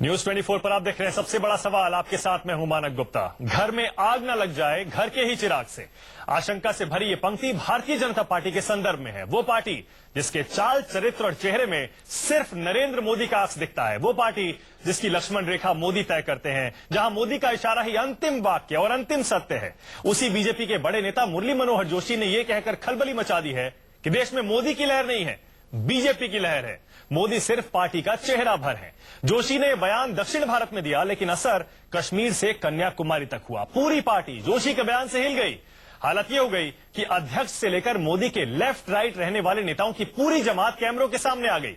News 24 पर आप देख रहे हैं सबसे बड़ा सवाल। आपके साथ मैं हूं मानक गुप्ता। घर में आग न लग जाए घर के ही चिराग से, आशंका से भरी ये पंक्ति भारतीय जनता पार्टी के संदर्भ में है। वो पार्टी जिसके चाल, चरित्र और चेहरे में सिर्फ नरेंद्र मोदी का अक्स दिखता है। वो पार्टी जिसकी लक्ष्मण रेखा मोदी तय करते हैं, जहां मोदी का इशारा ही अंतिम वाक्य और अंतिम सत्य है। उसी बीजेपी के बड़े नेता मुरली मनोहर जोशी ने यह कहकर खलबली मचा दी है कि देश में मोदी की लहर नहीं है, बीजेपी की लहर है। मोदी सिर्फ पार्टी का चेहरा भर है। जोशी ने बयान दक्षिण भारत में दिया, लेकिन असर कश्मीर से कन्याकुमारी तक हुआ। पूरी पार्टी जोशी के बयान से हिल गई। हालत यह हो गई कि अध्यक्ष से लेकर मोदी के लेफ्ट राइट रहने वाले नेताओं की पूरी जमात कैमरों के सामने आ गई।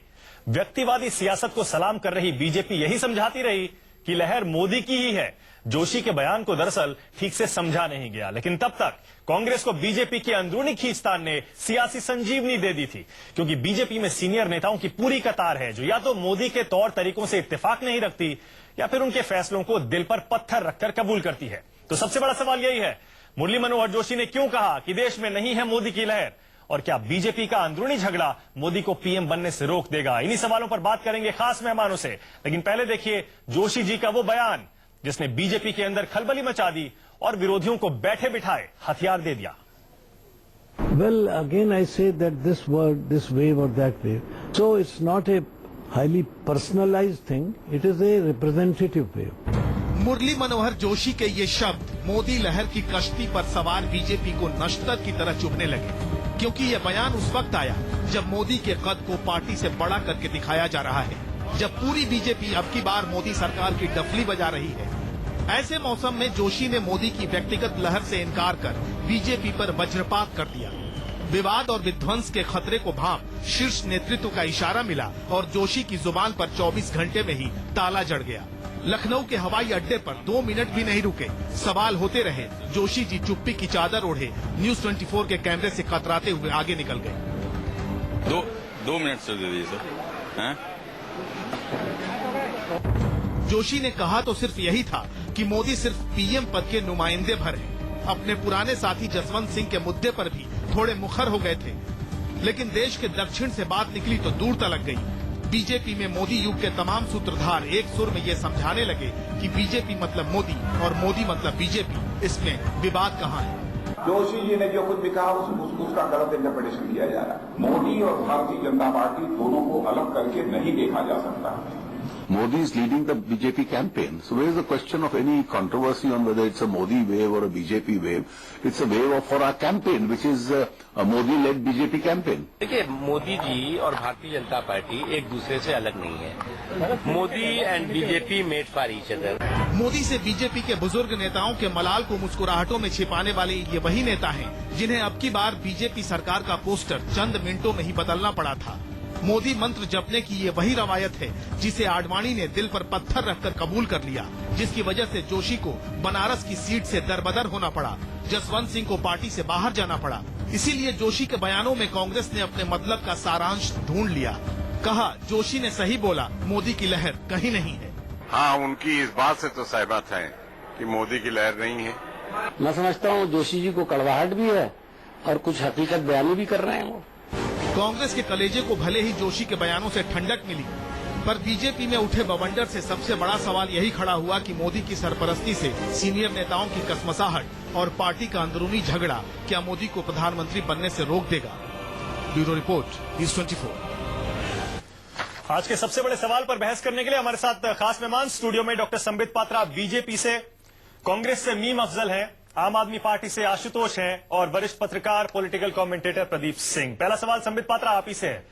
व्यक्तिवादी सियासत को सलाम कर रही बीजेपी यही समझाती रही कि लहर मोदी की ही है। जोशी के बयान को दरअसल ठीक से समझा नहीं गया, लेकिन तब तक कांग्रेस को बीजेपी की अंदरूनी खींचतान ने सियासी संजीवनी दे दी थी, क्योंकि बीजेपी में सीनियर नेताओं की पूरी कतार है जो या तो मोदी के तौर तरीकों से इत्तेफाक नहीं रखती या फिर उनके फैसलों को दिल पर पत्थर रखकर कबूल करती है। तो सबसे बड़ा सवाल यही है, मुरली मनोहर जोशी ने क्यों कहा कि देश में नहीं है मोदी की लहर, और क्या बीजेपी का अंदरूनी झगड़ा मोदी को पीएम बनने से रोक देगा? इन्हीं सवालों पर बात करेंगे खास मेहमानों से। लेकिन पहले देखिए जोशी जी का वो बयान जिसने बीजेपी के अंदर खलबली मचा दी और विरोधियों को बैठे बिठाए हथियार दे दिया। Well, again I say that this word, this wave or that wave, so it's not a highly personalized thing, it is a representative wave. Murli Manohar Joshi के ये शब्द मोदी लहर की कश्ती पर सवार बीजेपी को नश्तर की तरह चुभने लगे, क्योंकि ये बयान उस वक्त आया जब मोदी के कद को पार्टी से बड़ा करके दिखाया जा रहा है, जब पूरी बीजेपी अब की बार मोदी सरकार की डफली बजा रही है। ऐसे मौसम में जोशी ने मोदी की व्यक्तिगत लहर से इनकार कर बीजेपी पर वज्रपात कर दिया। विवाद और विध्वंस के खतरे को भांप शीर्ष नेतृत्व का इशारा मिला और जोशी की जुबान पर 24 घंटे में ही ताला जड़ गया। लखनऊ के हवाई अड्डे पर 2 मिनट भी नहीं रुके, सवाल होते रहे। जोशी जी चुप्पी की चादर ओढ़े न्यूज 24 के कैमरे से कतराते हुए आगे निकल गए। दो मिनट से दे दीजिए सर। जोशी ने कहा तो सिर्फ यही था कि मोदी सिर्फ पीएम पद के नुमाइंदे भर हैं। अपने पुराने साथी जसवंत सिंह के मुद्दे पर भी थोड़े मुखर हो गए थे, लेकिन देश के दक्षिण से बात निकली तो दूर तलक गई। बीजेपी में मोदी युग के तमाम सूत्रधार एक सुर में ये समझाने लगे कि बीजेपी मतलब मोदी और मोदी मतलब बीजेपी, इसमें विवाद कहाँ है। जोशी जी ने जो कुछ भी कहा उसका गलत इंटरप्रिटेशन किया जा रहा है। मोदी और भारतीय जनता पार्टी दोनों को अलग करके नहीं देखा जा सकता। Modi is leading the BJP campaign. So where is the question of any controversy on whether it's a Modi wave or a BJP wave? It's a wave for our campaign, which is a Modi-led BJP campaign. देखिए, मोदी जी और Bharatiya Janata party एक दूसरे से अलग नहीं है। Modi and BJP made for each other. Modi से BJP के बुजुर्ग नेताओं के मलाल को मुस्कुराहटों में छिपाने वाले ये वही नेता हैं जिन्हें अब की बार बीजेपी सरकार का पोस्टर चंद मिनटों में ही बदलना पड़ा था। मोदी मंत्र जपने की ये वही रवायत है जिसे आडवाणी ने दिल पर पत्थर रखकर कबूल कर लिया, जिसकी वजह से जोशी को बनारस की सीट से दरबदर होना पड़ा, जसवंत सिंह को पार्टी से बाहर जाना पड़ा। इसीलिए जोशी के बयानों में कांग्रेस ने अपने मतलब का सारांश ढूंढ लिया। कहा, जोशी ने सही बोला, मोदी की लहर कहीं नहीं है। हाँ, उनकी इस बात से तो सहमत है कि मोदी की लहर नहीं है। मैं समझता हूँ जोशी जी को कड़वाहट भी है और कुछ हकीकत बयानी भी कर रहे हैं वो। कांग्रेस के कलेजे को भले ही जोशी के बयानों से ठंडक मिली, पर बीजेपी में उठे बवंडर से सबसे बड़ा सवाल यही खड़ा हुआ कि मोदी की सरपरस्ती से सीनियर नेताओं की कसमसाहट और पार्टी का अंदरूनी झगड़ा क्या मोदी को प्रधानमंत्री बनने से रोक देगा। Bureau report, news 24। आज के सबसे बड़े सवाल पर बहस करने के लिए हमारे साथ खास मेहमान स्टूडियो में डॉक्टर संबित पात्रा बीजेपी से, कांग्रेस से मीम अफजल हैं, आम आदमी पार्टी से आशुतोष हैं और वरिष्ठ पत्रकार पॉलिटिकल कमेंटेटर प्रदीप सिंह। पहला सवाल संबित पात्रा आप ही से है।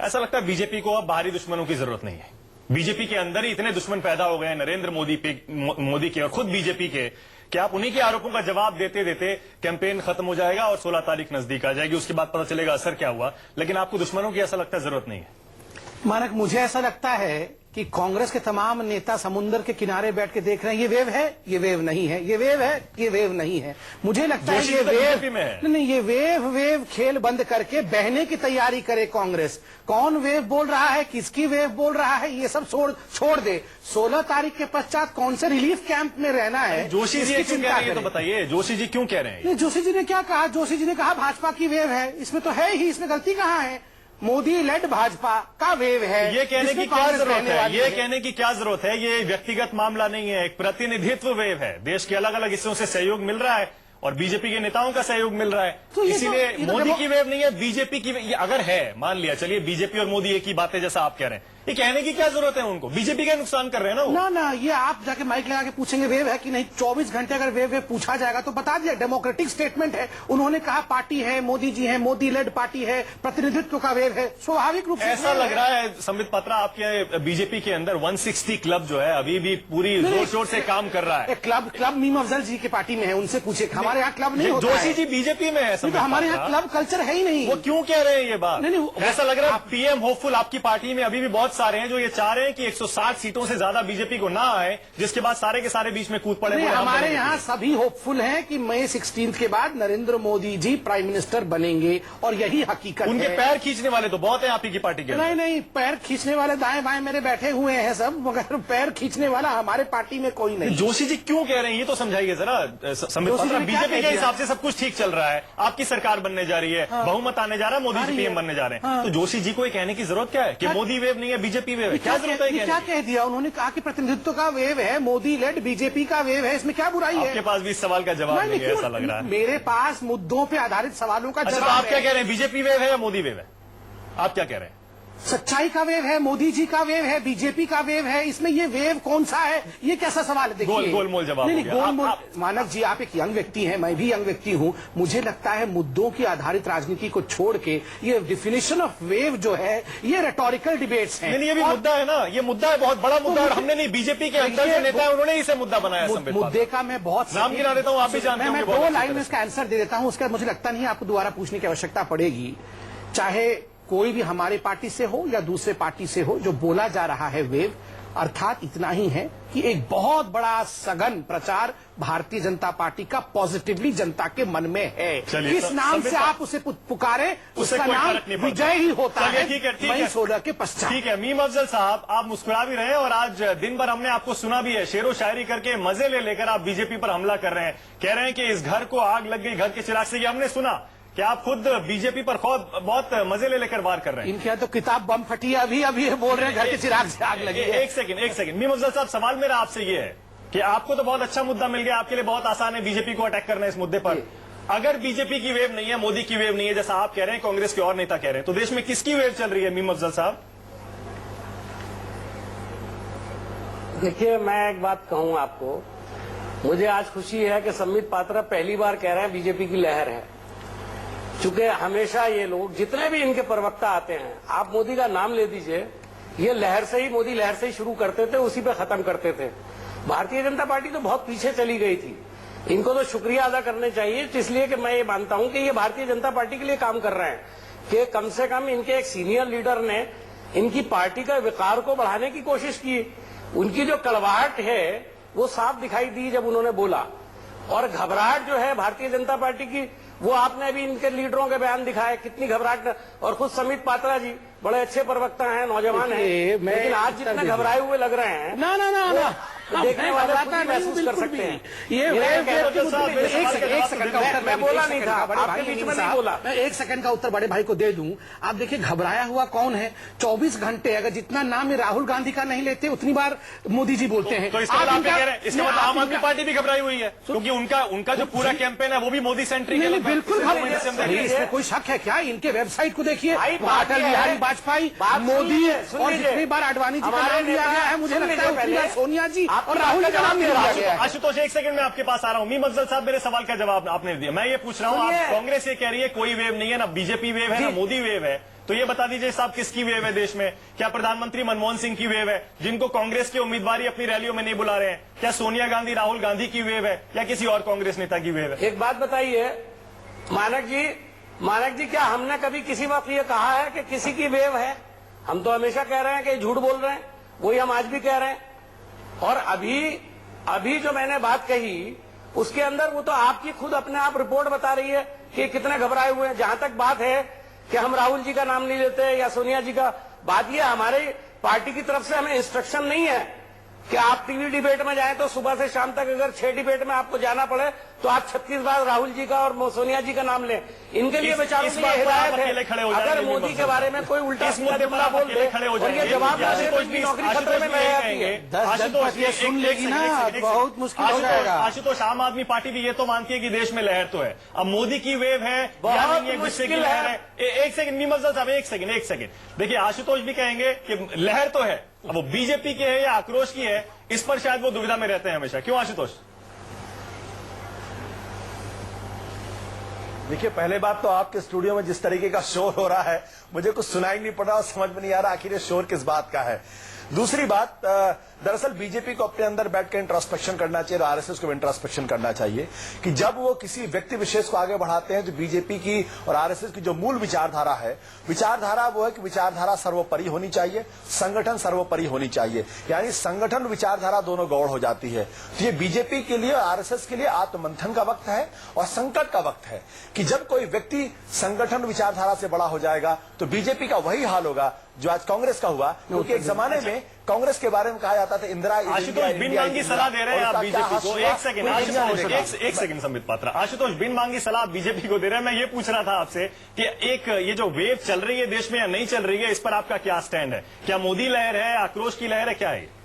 ऐसा लगता है बीजेपी को अब बाहरी दुश्मनों की जरूरत नहीं है। बीजेपी के अंदर ही इतने दुश्मन पैदा हो गए हैं नरेंद्र मोदी के और खुद बीजेपी के, कि आप उन्हीं के आरोपों का जवाब देते देते कैंपेन खत्म हो जाएगा और 16 तारीख नजदीक आ जाएगी, उसके बाद पता चलेगा असर क्या हुआ। लेकिन आपको दुश्मनों की ऐसा लगता है जरूरत नहीं है? मानक, मुझे ऐसा लगता है कि कांग्रेस के तमाम नेता समुद्र के किनारे बैठ के देख रहे हैं, ये वेव है, ये वेव नहीं है, ये वेव है, ये वेव नहीं है। मुझे लगता है ये वेव नहीं, ये वेव खेल बंद करके बहने की तैयारी करे कांग्रेस। कौन वेव बोल रहा है, किसकी वेव बोल रहा है, ये सब छोड़ दे। 16 तारीख के पश्चात कौन से रिलीफ कैंप में रहना है, जोशी जी क्यों कह रहे हैं, तो बताइए जोशी जी क्यों कह रहे हैं? जोशी जी ने क्या कहा? जोशी जी ने कहा भाजपा की वेव है, इसमें तो है ही, इसमें गलती कहाँ है? मोदी लेड भाजपा का वेव है। ये कहने की जिसमें क्या कांग्रेस जरूरत रहने है? वाली ये कहने की क्या जरूरत है? ये व्यक्तिगत मामला नहीं है, एक प्रतिनिधित्व वेव है। देश के अलग अलग हिस्सों से सहयोग मिल रहा है और बीजेपी के नेताओं का सहयोग मिल रहा है, तो इसीलिए ये तो मोदी की वेव नहीं है, बीजेपी की ये अगर है, मान लिया चलिए बीजेपी और मोदी एक ही बात है जैसा आप कह रहे हैं, ये कहने की क्या जरूरत है उनको? बीजेपी का नुकसान कर रहे हैं ना वो। ना ना, ये आप जाके माइक लगा के पूछेंगे वेव है कि नहीं, 24 घंटे अगर वेव पूछा जाएगा तो बता दिया, डेमोक्रेटिक स्टेटमेंट है। उन्होंने कहा पार्टी है, मोदी जी है, मोदी लेड पार्टी है, प्रतिनिधित्व का वेव है, स्वाभाविक रूप से ऐसा लग रहा है संबित पात्रा आपके बीजेपी के अंदर 160 क्लब जो है अभी भी पूरी जोर शोर से काम कर रहा है। क्लब मीम अफजल जी की पार्टी में है, उनसे पूछे। हमारे यहाँ क्लब नहीं होता जोशी है। जी बीजेपी में है, तो हमारे यहाँ क्लब कल्चर है ही नहीं। वो क्यों कह रहे हैं ये बात? नहीं, ऐसा लग रहा है पीएम होपफुल आपकी पार्टी में अभी भी बहुत सारे हैं जो ये चाह रहे हैं कि 160 सीटों से ज्यादा बीजेपी को ना आए, जिसके बाद सारे के सारे बीच में कूद पड़े। हमारे यहाँ सभी होपफुल हैं कि मई 16 के बाद नरेंद्र मोदी जी प्राइम मिनिस्टर बनेंगे और यही हकीकत उनके है। पैर खींचने वाले तो बहुत हैं आप ही की पार्टी के। नहीं, पैर खींचने वाले दाएं बाएं मेरे बैठे हुए हैं सब, मगर पैर खींचने वाला हमारे पार्टी में कोई नहीं। जोशी जी क्यों कह रहे हैं ये तो समझाइए जरा। बीजेपी के हिसाब से सब कुछ ठीक चल रहा है, आपकी सरकार बनने जा रही है, बहुमत आने जा रहा है, मोदी जी पीएम बनने जा रहे हैं, तो जोशी जी को ये कहने की जरूरत क्या है कि मोदी वेव नहीं है बीजेपी वेव है? क्या जरूरत है? क्या कह दिया उन्होंने? कहा कि प्रतिनिधित्व का वेव है, मोदी लेड बीजेपी का वेव है, इसमें क्या बुराई है? आपके पास भी इस सवाल का जवाब नहीं है ऐसा लग रहा है। मेरे पास मुद्दों पे आधारित सवालों का जवाब। आप क्या कह रहे हैं, बीजेपी वेव है या मोदी वेव है? आप क्या कह रहे हैं? सच्चाई का वेव है, मोदी जी का वेव है, बीजेपी का वेव है, इसमें ये वेव कौन सा है? ये कैसा सवाल है? देखिए गोलमोल जवाब। नहीं, गोलमोल। मानक जी आप एक यंग व्यक्ति हैं, मैं भी यंग व्यक्ति हूं। मुझे लगता है मुद्दों की आधारित राजनीति को छोड़ के ये डिफिनेशन ऑफ वेव जो है ये रेटोरिकल डिबेट्स हैं। नहीं, ये भी मुद्दा है ना, ये मुद्दा है, बहुत बड़ा मुद्दा है। हमने नहीं, बीजेपी के अंदर जो नेता है उन्होंने इसे मुद्दा बनाया। मुद्दे का मैं बहुत नाम गिना देता हूँ, आप भी जानते हैं। मैं 2 लाइन में इसका आंसर दे देता हूँ, उसका मुझे लगता नहीं आपको दोबारा पूछने की आवश्यकता पड़ेगी। चाहे कोई भी हमारी पार्टी से हो या दूसरे पार्टी से हो, जो बोला जा रहा है वेव, अर्थात इतना ही है कि एक बहुत बड़ा सघन प्रचार भारतीय जनता पार्टी का पॉजिटिवली जनता के मन में है। किस नाम से आप उसे पुकारे, उसका नाम विजय ही होता है। मई 16 के पश्चात। ठीक है मीम अफजल साहब, आप मुस्कुरा भी रहे हैं और आज दिन भर हमने आपको सुना भी है, शेरो शायरी करके मजे ले लेकर आप बीजेपी पर हमला कर रहे हैं, कह रहे हैं कि इस घर को आग लग गई घर के चिराग से। ये हमने सुना कि आप खुद बीजेपी पर बहुत मजे ले लेकर वार कर रहे हैं। इनके यहाँ तो किताब बम फटी है, अभी बोल रहे हैं घर के चिराग से आग लगी है। एक सेकंड मीम अफजल साहब, सवाल मेरा आपसे ये है कि आपको तो बहुत अच्छा मुद्दा मिल गया, आपके लिए बहुत आसान है बीजेपी को अटैक करना इस मुद्दे पर। अगर बीजेपी की वेव नहीं है, मोदी की वेव नहीं है, जैसा आप कह रहे हैं, कांग्रेस के और नेता कह रहे हैं, तो देश में किसकी वेव चल रही है मीम अफजल साहब? देखिए, मैं एक बात कहूं आपको, मुझे आज खुशी है कि संबित पात्रा पहली बार कह रहे हैं बीजेपी की लहर है। चूंकि हमेशा ये लोग, जितने भी इनके प्रवक्ता आते हैं, आप मोदी का नाम ले दीजिए, ये लहर से ही, मोदी लहर से ही शुरू करते थे, उसी पे खत्म करते थे। भारतीय जनता पार्टी तो बहुत पीछे चली गई थी। इनको तो शुक्रिया अदा करने चाहिए, इसलिए कि मैं ये मानता हूं कि ये भारतीय जनता पार्टी के लिए काम कर रहे हैं कि कम से कम इनके एक सीनियर लीडर ने इनकी पार्टी का विकार को बढ़ाने की कोशिश की। उनकी जो कड़वाहट है वो साफ दिखाई दी जब उन्होंने बोला, और घबराहट जो है भारतीय जनता पार्टी की, वो आपने अभी इनके लीडरों के बयान दिखाए, कितनी घबराहट। और खुद संबित पात्रा जी बड़े अच्छे प्रवक्ता हैं, नौजवान हैं, लेकिन आज जितने घबराए हुए लग रहे हैं ना देखने वाले महसूस कर सकते हैं। ये एक सेकंड का उत्तर मैं बोला नहीं था, आपके बीच में नहीं बोला। मैं 1 सेकंड का उत्तर बड़े भाई को दे दूं। आप देखिए घबराया हुआ कौन है? 24 घंटे अगर जितना नाम राहुल गांधी का नहीं लेते उतनी बार मोदी जी बोलते हैं। तो इसका मतलब कह रहे हैं, इसका मतलब आम आदमी पार्टी भी घबराई हुई है, क्योंकि उनका जो पूरा कैंपेन है वो भी मोदी सेंट्रिक है। बिल्कुल, इसमें कोई शक है क्या? इनके वेबसाइट को देखिए, अटल बिहारी वाजपेयी, मोदी और जितनी बार आडवाणी जी का नाम लिया गया है, मुझे लगता है उतनी बार सोनिया जी और राहुल जी का नाम लिया गया है। आशुतोष, 1 सेकंड में आपके पास आ रहा हूं। मीम अफजल साहब, मेरे सवाल का जवाब आपने दिया, मैं ये पूछ रहा हूं, आप कांग्रेस ये कह रही है कोई वेव नहीं है, ना बीजेपी वेव है ना मोदी वेव है, तो ये बता दीजिए साहब किसकी वेव है देश में? क्या प्रधानमंत्री मनमोहन सिंह की वेव है, जिनको कांग्रेस के उम्मीदवार अपनी रैलियों में नहीं बुला रहे हैं? क्या सोनिया गांधी राहुल गांधी की वेव है, या किसी और कांग्रेस नेता की वेव है? एक बात बताइए मानक जी, क्या हमने कभी किसी वक्त ये कहा है कि किसी की वेव है? हम तो हमेशा कह रहे हैं कि झूठ बोल रहे हैं, वही हम आज भी कह रहे हैं। और अभी जो मैंने बात कही उसके अंदर वो तो आपकी खुद अपने आप रिपोर्ट बता रही है कि कितने घबराए हुए हैं। जहां तक बात है कि हम राहुल जी का नाम नहीं लेते या सोनिया जी का, बात ये हमारे पार्टी की तरफ से हमें इंस्ट्रक्शन नहीं है कि आप टीवी डिबेट में जाएं तो सुबह से शाम तक अगर 6 डिबेट में आपको जाना पड़े तो आप 36 बार राहुल जी का और सोनिया जी का नाम लें। इनके लिए बेचारों की हिदायत है, अगर मोदी के बारे में कोई उल्टा सीधा जुमला बोल दे और ये जवाब ना दे तो इसकी नौकरी खतरे में रह जाती है। 10 जनपद ये सुन लेगी ना, बहुत मुश्किल हो जाएगा। आशुतोष, आम आदमी पार्टी भी ये तो मानती है कि देश में लहर तो है, अब मोदी की वेव है या बहुत नहीं है, गुस्से की मुश्किल लहर है। है। एक सेकंड मीमल साहब, एक सेकंड। देखिए, आशुतोष भी कहेंगे कि लहर तो है, अब वो बीजेपी की है या आक्रोश की है, इस पर शायद वो दुविधा में रहते हैं हमेशा। क्यों आशुतोष? देखिए, पहले बात तो आपके स्टूडियो में जिस तरीके का शोर हो रहा है, मुझे कुछ सुनाई नहीं पड़ रहा और समझ में नहीं आ रहा आखिर ये शोर किस बात का है। दूसरी बात, दरअसल बीजेपी को अपने अंदर बैठकर इंट्रोस्पेक्शन करना चाहिए और आरएसएस को इंट्रोस्पेक्शन करना चाहिए कि जब वो किसी व्यक्ति विशेष को आगे बढ़ाते हैं, जो बीजेपी की और आरएसएस की जो मूल विचारधारा है, विचारधारा वो है कि विचारधारा सर्वोपरि होनी चाहिए, संगठन सर्वोपरि होनी चाहिए, यानी संगठन और विचारधारा दोनों गौड़ हो जाती है। तो ये बीजेपी के लिए और आरएसएस के लिए आत्ममंथन का वक्त है और संकट का वक्त है कि जब कोई व्यक्ति संगठन विचारधारा से बड़ा हो जाएगा तो बीजेपी का वही हाल होगा जो आज कांग्रेस का हुआ, क्योंकि एक जमाने में कांग्रेस के बारे में कहा जाता था इंदिरा। आशुतोष, बिन मांगी सलाह दे रहे हैं आप बीजेपी को। एक सेकंड आशुतोष, एक सेकंड संबित पात्रा। आशुतोष, बिन मांगी सलाह बीजेपी को दे रहे हैं। मैं ये पूछ रहा था आपसे कि एक ये जो वेव चल रही है देश में या नहीं चल रही है, इस पर आपका क्या स्टैंड है? क्या मोदी लहर है, आक्रोश की लहर है, क्या है?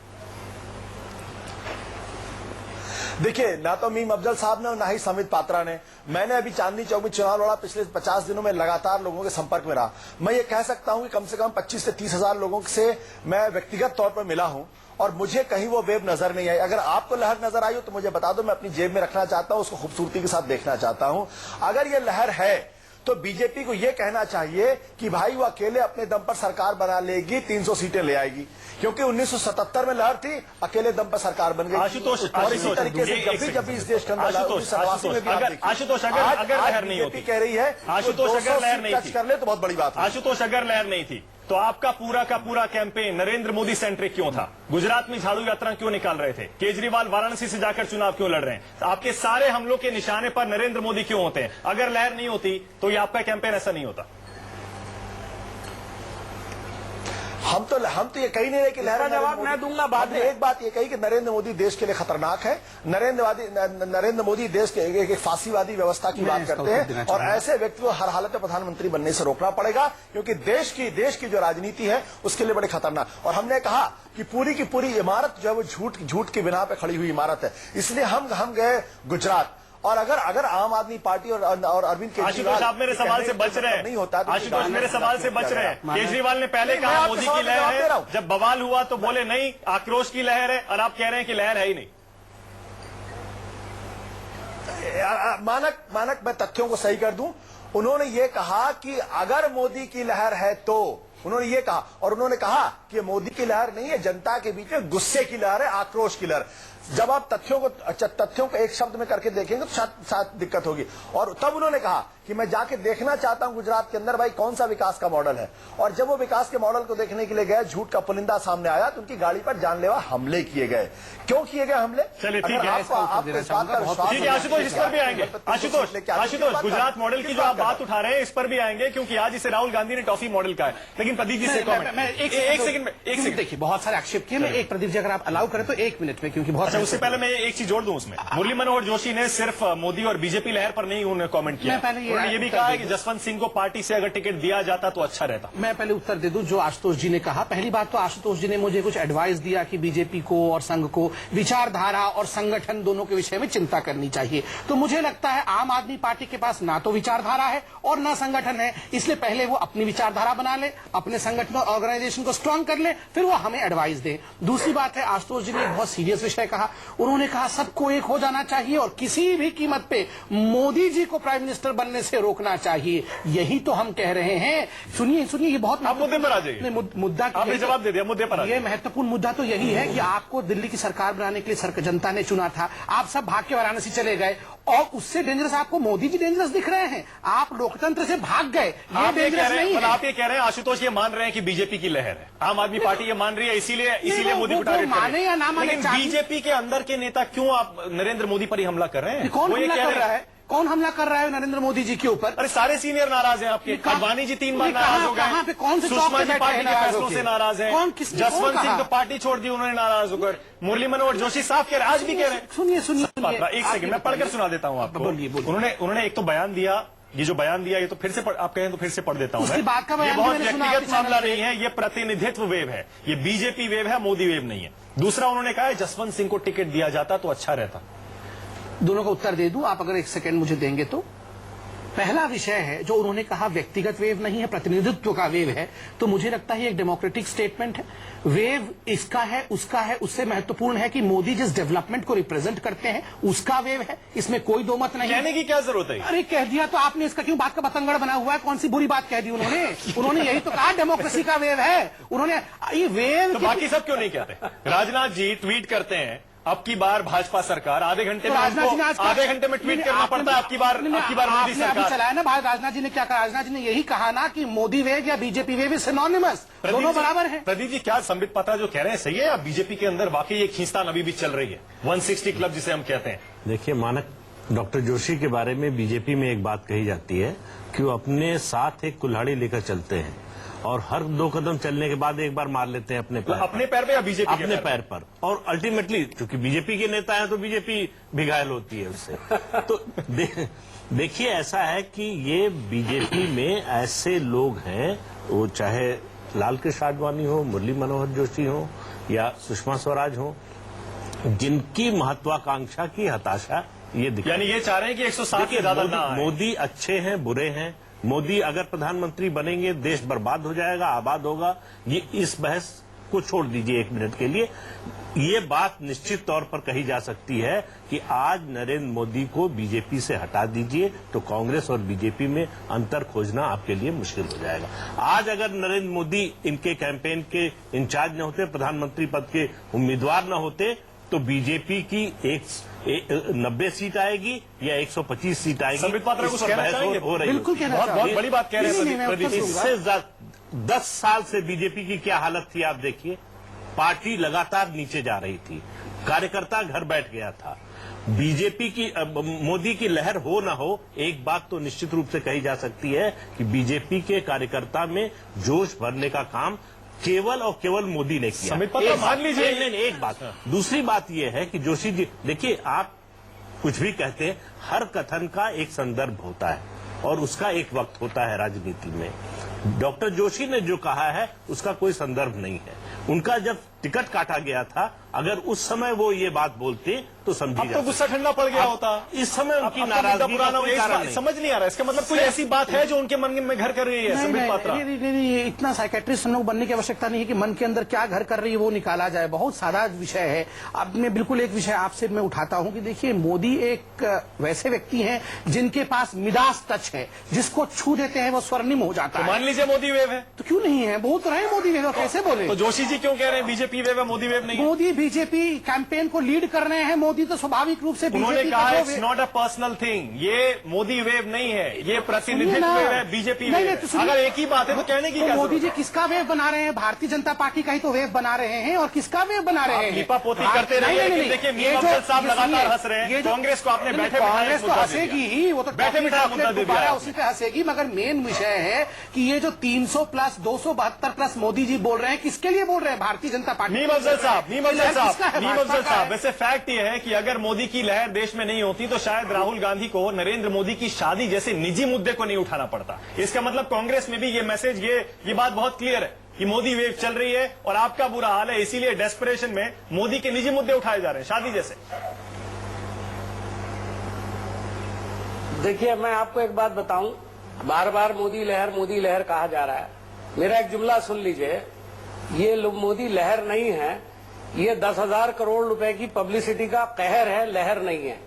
देखिए, ना तो मीम अफजल साहब ने और ना ही समित पात्रा ने। मैंने अभी चांदनी चौक में चुनाव लड़ा, पिछले 50 दिनों में लगातार लोगों के संपर्क में रहा। मैं ये कह सकता हूं कि कम से कम 25 से 30 हजार लोगों से मैं व्यक्तिगत तौर पर मिला हूं और मुझे कहीं वो वेव नजर नहीं आई। अगर आपको लहर नजर आई हो तो मुझे बता दो, मैं अपनी जेब में रखना चाहता हूं, उसको खूबसूरती के साथ देखना चाहता हूं। अगर ये लहर है तो बीजेपी को यह कहना चाहिए कि भाई वो अकेले अपने दम पर सरकार बना लेगी, 300 सीटें ले आएगी, क्योंकि 1977 में लहर थी, अकेले दम पर सरकार बन गई। आशुतोष, और इसी तरीके से जब भी इस देश के अंदर आशुतोष, अगर लहर नहीं होती, कह रही है आशुतोष, अगर लहर नहीं थी, कर ले तो बहुत बड़ी बात है। आशुतोष, अगर लहर नहीं थी तो आपका पूरा का पूरा कैंपेन नरेंद्र मोदी सेंट्रिक क्यों था? गुजरात में झाड़ू यात्रा क्यों निकाल रहे थे? केजरीवाल वाराणसी से जाकर चुनाव क्यों लड़ रहे हैं? तो आपके सारे हमलों के निशाने पर नरेंद्र मोदी क्यों होते हैं? अगर लहर नहीं होती तो ये आपका कैंपेन ऐसा नहीं होता। हम तो ये कही नहीं रहे कि लहर। जवाब मैं दूंगा बाद में। एक बात ये कही कि नरेंद्र मोदी देश के लिए खतरनाक है। नरेंद्र मोदी देश के एक फांसीवादी व्यवस्था की बात करते हैं और ऐसे व्यक्ति को हर हालत में प्रधानमंत्री बनने से रोकना पड़ेगा, क्योंकि देश की जो राजनीति है उसके लिए बड़े खतरनाक। और हमने कहा कि पूरी की पूरी इमारत जो है वो झूठ की बिना पे खड़ी हुई इमारत है, इसलिए हम गए गुजरात। और अगर आम आदमी पार्टी और अरविंद केजरीवाल, आशुतोष, आप मेरे सवाल से बच रहे हैं। नहीं होता, आशुतोष मेरे सवाल से बच रहे हैं। केजरीवाल ने पहले कहा मोदी की लहर है, जब बवाल हुआ तो बोले नहीं आक्रोश की लहर है, और आप कह रहे हैं कि लहर है ही नहीं। मानक मैं तथ्यों को सही कर दूं, उन्होंने ये कहा कि अगर मोदी की लहर है तो, उन्होंने ये कहा, और उन्होंने कहा कि मोदी की लहर नहीं है, जनता के बीच में गुस्से की लहर है, आक्रोश की लहर। जब आप तथ्यों को एक शब्द में करके देखेंगे तो शायद दिक्कत होगी। और तब उन्होंने कहा कि मैं जाके देखना चाहता हूं गुजरात के अंदर भाई कौन सा विकास का मॉडल है। और जब वो विकास के मॉडल को देखने के लिए गए, झूठ का पुलिंदा सामने आया तो उनकी गाड़ी पर जानलेवा हमले किए गए। क्यों किए गए हमले? चलिए ठीक है, आशुतोष, इस पर भी आएंगे। आशुतोष, गुजरात मॉडल की जो आप बात उठा रहे हैं इस पर भी आएंगे, क्योंकि आज इसे राहुल गांधी ने टॉफी मॉडल का है। लेकिन प्रदीप जी से एक सेकंड देखिए, बहुत सारे आक्षेप किए। मैं एक प्रदीप जी अगर आप अलाउ करें तो 1 मिनट में, क्योंकि बहुत उससे पहले मैं एक चीज जोड़ दूं उसमें। मुरली मनोहर जोशी ने सिर्फ मोदी और बीजेपी लहर पर नहीं उन्होंने कमेंट किया, उन्होंने ये भी कहा है कि जसवंत सिंह को पार्टी से अगर टिकट दिया जाता तो अच्छा रहता। मैं पहले उत्तर दे दूं जो आशुतोष जी ने कहा। पहली बात तो आशुतोष जी ने मुझे कुछ एडवाइस दिया कि बीजेपी को और संघ को विचारधारा और संगठन दोनों के विषय में चिंता करनी चाहिए। तो मुझे लगता है आम आदमी पार्टी के पास ना तो विचारधारा है और ना संगठन है, इसलिए पहले वो अपनी विचारधारा बना ले, अपने संगठन और ऑर्गेनाइजेशन को स्ट्रांग कर ले, फिर वो हमें एडवाइस दे। दूसरी बात है, आशुतोष जी ने एक बहुत सीरियस विषय कहा। उन्होंने कहा सबको एक हो जाना चाहिए और किसी भी कीमत पे मोदी जी को प्राइम मिनिस्टर बनने से रोकना चाहिए। यही तो हम कह रहे हैं। सुनिए, ये बहुत मुद्दे पर आ जाइए। मुद्दा आपने जवाब दे दिया, मुद्दे पर। ये महत्वपूर्ण मुद्दा तो यही है कि आपको दिल्ली की सरकार बनाने के लिए जनता ने चुना था, आप सब भाग के वाराणसी चले गए और उससे डेंजरस आपको मोदी जी डेंजरस दिख रहे हैं। आप लोकतंत्र से भाग गए, ये डेंजरस नहीं है। आप ये कह रहे हैं आशुतोष, ये मान रहे हैं कि बीजेपी की लहर है, आम आदमी पार्टी ये मान रही है, इसीलिए मोदी को टारगेट माने या ना माने, बीजेपी के अंदर के नेता क्यों आप नरेंद्र मोदी पर ही हमला कर रहे हैं? कौन हमला कर रहा है? कौन हमला कर रहा है नरेंद्र मोदी जी के ऊपर? अरे सारे सीनियर नाराज हैं आपके। अडवाणी जी 3 बार नाराज हो कहाँ पे गए, कौन से सुषमा जी पार्टी के फैसलों से नाराज है, जसवंत सिंह तो पार्टी छोड़ दी उन्होंने नाराज होकर, मुरली मनोहर जोशी साफ कह रहे हैं, आज भी कह रहे हैं। सुनिए एक सेकंड मैं पढ़कर सुना देता हूँ आपको। उन्होंने एक तो बयान दिया, ये जो बयान दिया ये तो फिर से आप कहें तो फिर से पढ़ देता हूं मैं। बात का ये बहुत व्यक्तिगत मामला नहीं है, ये प्रतिनिधित्व वेव है, ये बीजेपी वेव है, मोदी वेव नहीं है। दूसरा उन्होंने कहा है जसवंत सिंह को टिकट दिया जाता तो अच्छा रहता। दोनों का उत्तर दे दूं आप अगर एक सेकंड मुझे देंगे तो। पहला विषय है जो उन्होंने कहा व्यक्तिगत वेव नहीं है, प्रतिनिधित्व का वेव है, तो मुझे लगता है एक डेमोक्रेटिक स्टेटमेंट है। वेव इसका है उसका है, उससे महत्वपूर्ण है कि मोदी जिस डेवलपमेंट को रिप्रेजेंट करते हैं उसका वेव है, इसमें कोई दो मत नहीं। कहने की क्या जरूरत है? अरे कह दिया तो आपने, इसका क्यों बात का बतंगड़ बना हुआ है? कौन सी बुरी बात कह दी उन्होंने यही तो कहा डेमोक्रेसी का वेव है। उन्होंने ये वेव तो बाकी सब क्यों नहीं कहते? राजनाथ जी ट्वीट करते हैं अब की बार भाजपा सरकार, आधे घंटे में ट्वीट करना पड़ता है अब की बार मोदी सरकार चलाया ना। राजनाथ जी ने क्या कहा? राजनाथ जी ने यही कहा ना कि मोदी वेव या बीजेपी वेव इज सिनोनिमस, दोनों बराबर है। प्रदीप जी क्या संबित पात्रा जो कह रहे हैं सही है या बीजेपी के अंदर वाकई ये खींचतान अभी भी चल रही है, 160 क्लब जिसे हम कहते हैं? देखिए, मानक डॉक्टर जोशी के बारे में बीजेपी में एक बात कही जाती है कि वो अपने साथ एक कुल्हाड़ी लेकर चलते हैं और हर 2 कदम चलने के बाद एक बार मार लेते हैं अपने पैर पे या बीजेपी अपने पैर पर। और अल्टीमेटली क्योंकि बीजेपी के नेता हैं तो बीजेपी भी घायल होती है उससे। तो देखिए ऐसा है कि ये बीजेपी में ऐसे लोग हैं, वो चाहे लाल कृष्ण आडवाणी हो, मुरली मनोहर जोशी हो या सुषमा स्वराज हो, जिनकी महत्वाकांक्षा की हताशा ये दिखा। यानी ये चाह रहे हैं कि 107 के ज्यादा ना आए। मोदी अच्छे हैं बुरे हैं, मोदी अगर प्रधानमंत्री बनेंगे देश बर्बाद हो जाएगा, आबाद होगा, ये इस बहस को छोड़ दीजिए 1 मिनट के लिए। ये बात निश्चित तौर पर कही जा सकती है कि आज नरेंद्र मोदी को बीजेपी से हटा दीजिए तो कांग्रेस और बीजेपी में अंतर खोजना आपके लिए मुश्किल हो जाएगा। आज अगर नरेंद्र मोदी इनके कैंपेन के इंचार्ज न होते, प्रधानमंत्री पद के उम्मीदवार न होते, तो बीजेपी की 90 सीट आएगी या 125 सीट आएगी। संबित पात्रा कुछ कहना चाहेंगे? हो रही बिल्कुल बहुत बड़ी बात कह रहे हैं प्रदीप। इससे 10 साल से बीजेपी की क्या हालत थी आप देखिए। पार्टी लगातार नीचे जा रही थी, कार्यकर्ता घर बैठ गया था। बीजेपी की मोदी की लहर हो ना हो, एक बात तो निश्चित रूप से कही जा सकती है कि बीजेपी के कार्यकर्ता में जोश भरने का काम केवल और केवल मोदी ने किया। मान लीजिए एक बात। दूसरी बात यह है कि जोशी जी देखिए, आप कुछ भी कहते हैं, हर कथन का एक संदर्भ होता है और उसका एक वक्त होता है राजनीति में। डॉक्टर जोशी ने जो कहा है उसका कोई संदर्भ नहीं है। उनका जब टिकट काटा गया था, अगर उस समय वो ये बात बोलते तो समझी तो गुस्सा ठंडा पड़ गया होता। इस समय उनकी नाराजगी का कोई कारण नहीं। समझ नहीं आ रहा, इसका मतलब कोई ऐसी बात है जो उनके मन में घर कर रही है? संबित पात्रा नहीं, इतना साइकेट्रिस्ट हम लोग बनने की आवश्यकता नहीं है कि मन के अंदर क्या घर कर रही है वो निकाला जाए। बहुत सारा विषय है। अब मैं बिल्कुल एक विषय आपसे मैं उठाता हूं कि देखिए, मोदी एक वैसे व्यक्ति हैं जिनके पास मिडास टच है, जिसको छू देते हैं वो स्वर्णिम हो जाता है। मान लीजिए मोदी वेव है तो क्यों नहीं है? बहुत रहे मोदी वेव, कैसे बोले? तो जोशी जी क्यों कह रहे हैं बीजेपी वेव है, मोदी वेव नहीं? मोदी बीजेपी कैंपेन को लीड कर रहे हैं। मोदी तो स्वाभाविक रूप से उन्होंने कहा it's not a personal thing, ये मोदी वेव नहीं है, ये प्रतिनिधित्व वेव है, बीजेपी वेव है। अगर एक ही बात है तो कहने की क्या? मोदी जी किसका वेव बना रहे हैं? भारतीय जनता पार्टी का ही तो वेव बना रहे हैं। और किसका वेव बना रहे हैं? लिपापोती करते रहिए, लेकिन देखिए मीर अफजल साहब लगातार हंस रहे हैं। कांग्रेस को आपने बैठे कांग्रेस तो हंसेगी ही, वो तो बैठे बिठाए मुद्दा दे दिया, उसी पे हंसेगी। मगर मेन विषय है कि ये जो 300 प्लस 272 प्लस मोदी जी बोल रहे हैं, किसके लिए बोल रहे हैं? भारतीय जनता पार्टी। मीर अफजल साहब वैसे फैक्ट ये है कि अगर मोदी की लहर देश में नहीं होती तो शायद राहुल गांधी को नरेंद्र मोदी की शादी जैसे निजी मुद्दे को नहीं उठाना पड़ता। इसका मतलब कांग्रेस में भी ये मैसेज, ये बात बहुत क्लियर है कि मोदी वेव चल रही है और आपका बुरा हाल है, इसीलिए डेस्परेशन में मोदी के निजी मुद्दे उठाए जा रहे हैं, शादी जैसे। देखिए, मैं आपको एक बात बताऊं, बार बार मोदी लहर कहा जा रहा है। मेरा एक जुमला सुन लीजिए, ये मोदी लहर नहीं है, ये 10,000 करोड़ रुपए की पब्लिसिटी का कहर है, लहर नहीं है।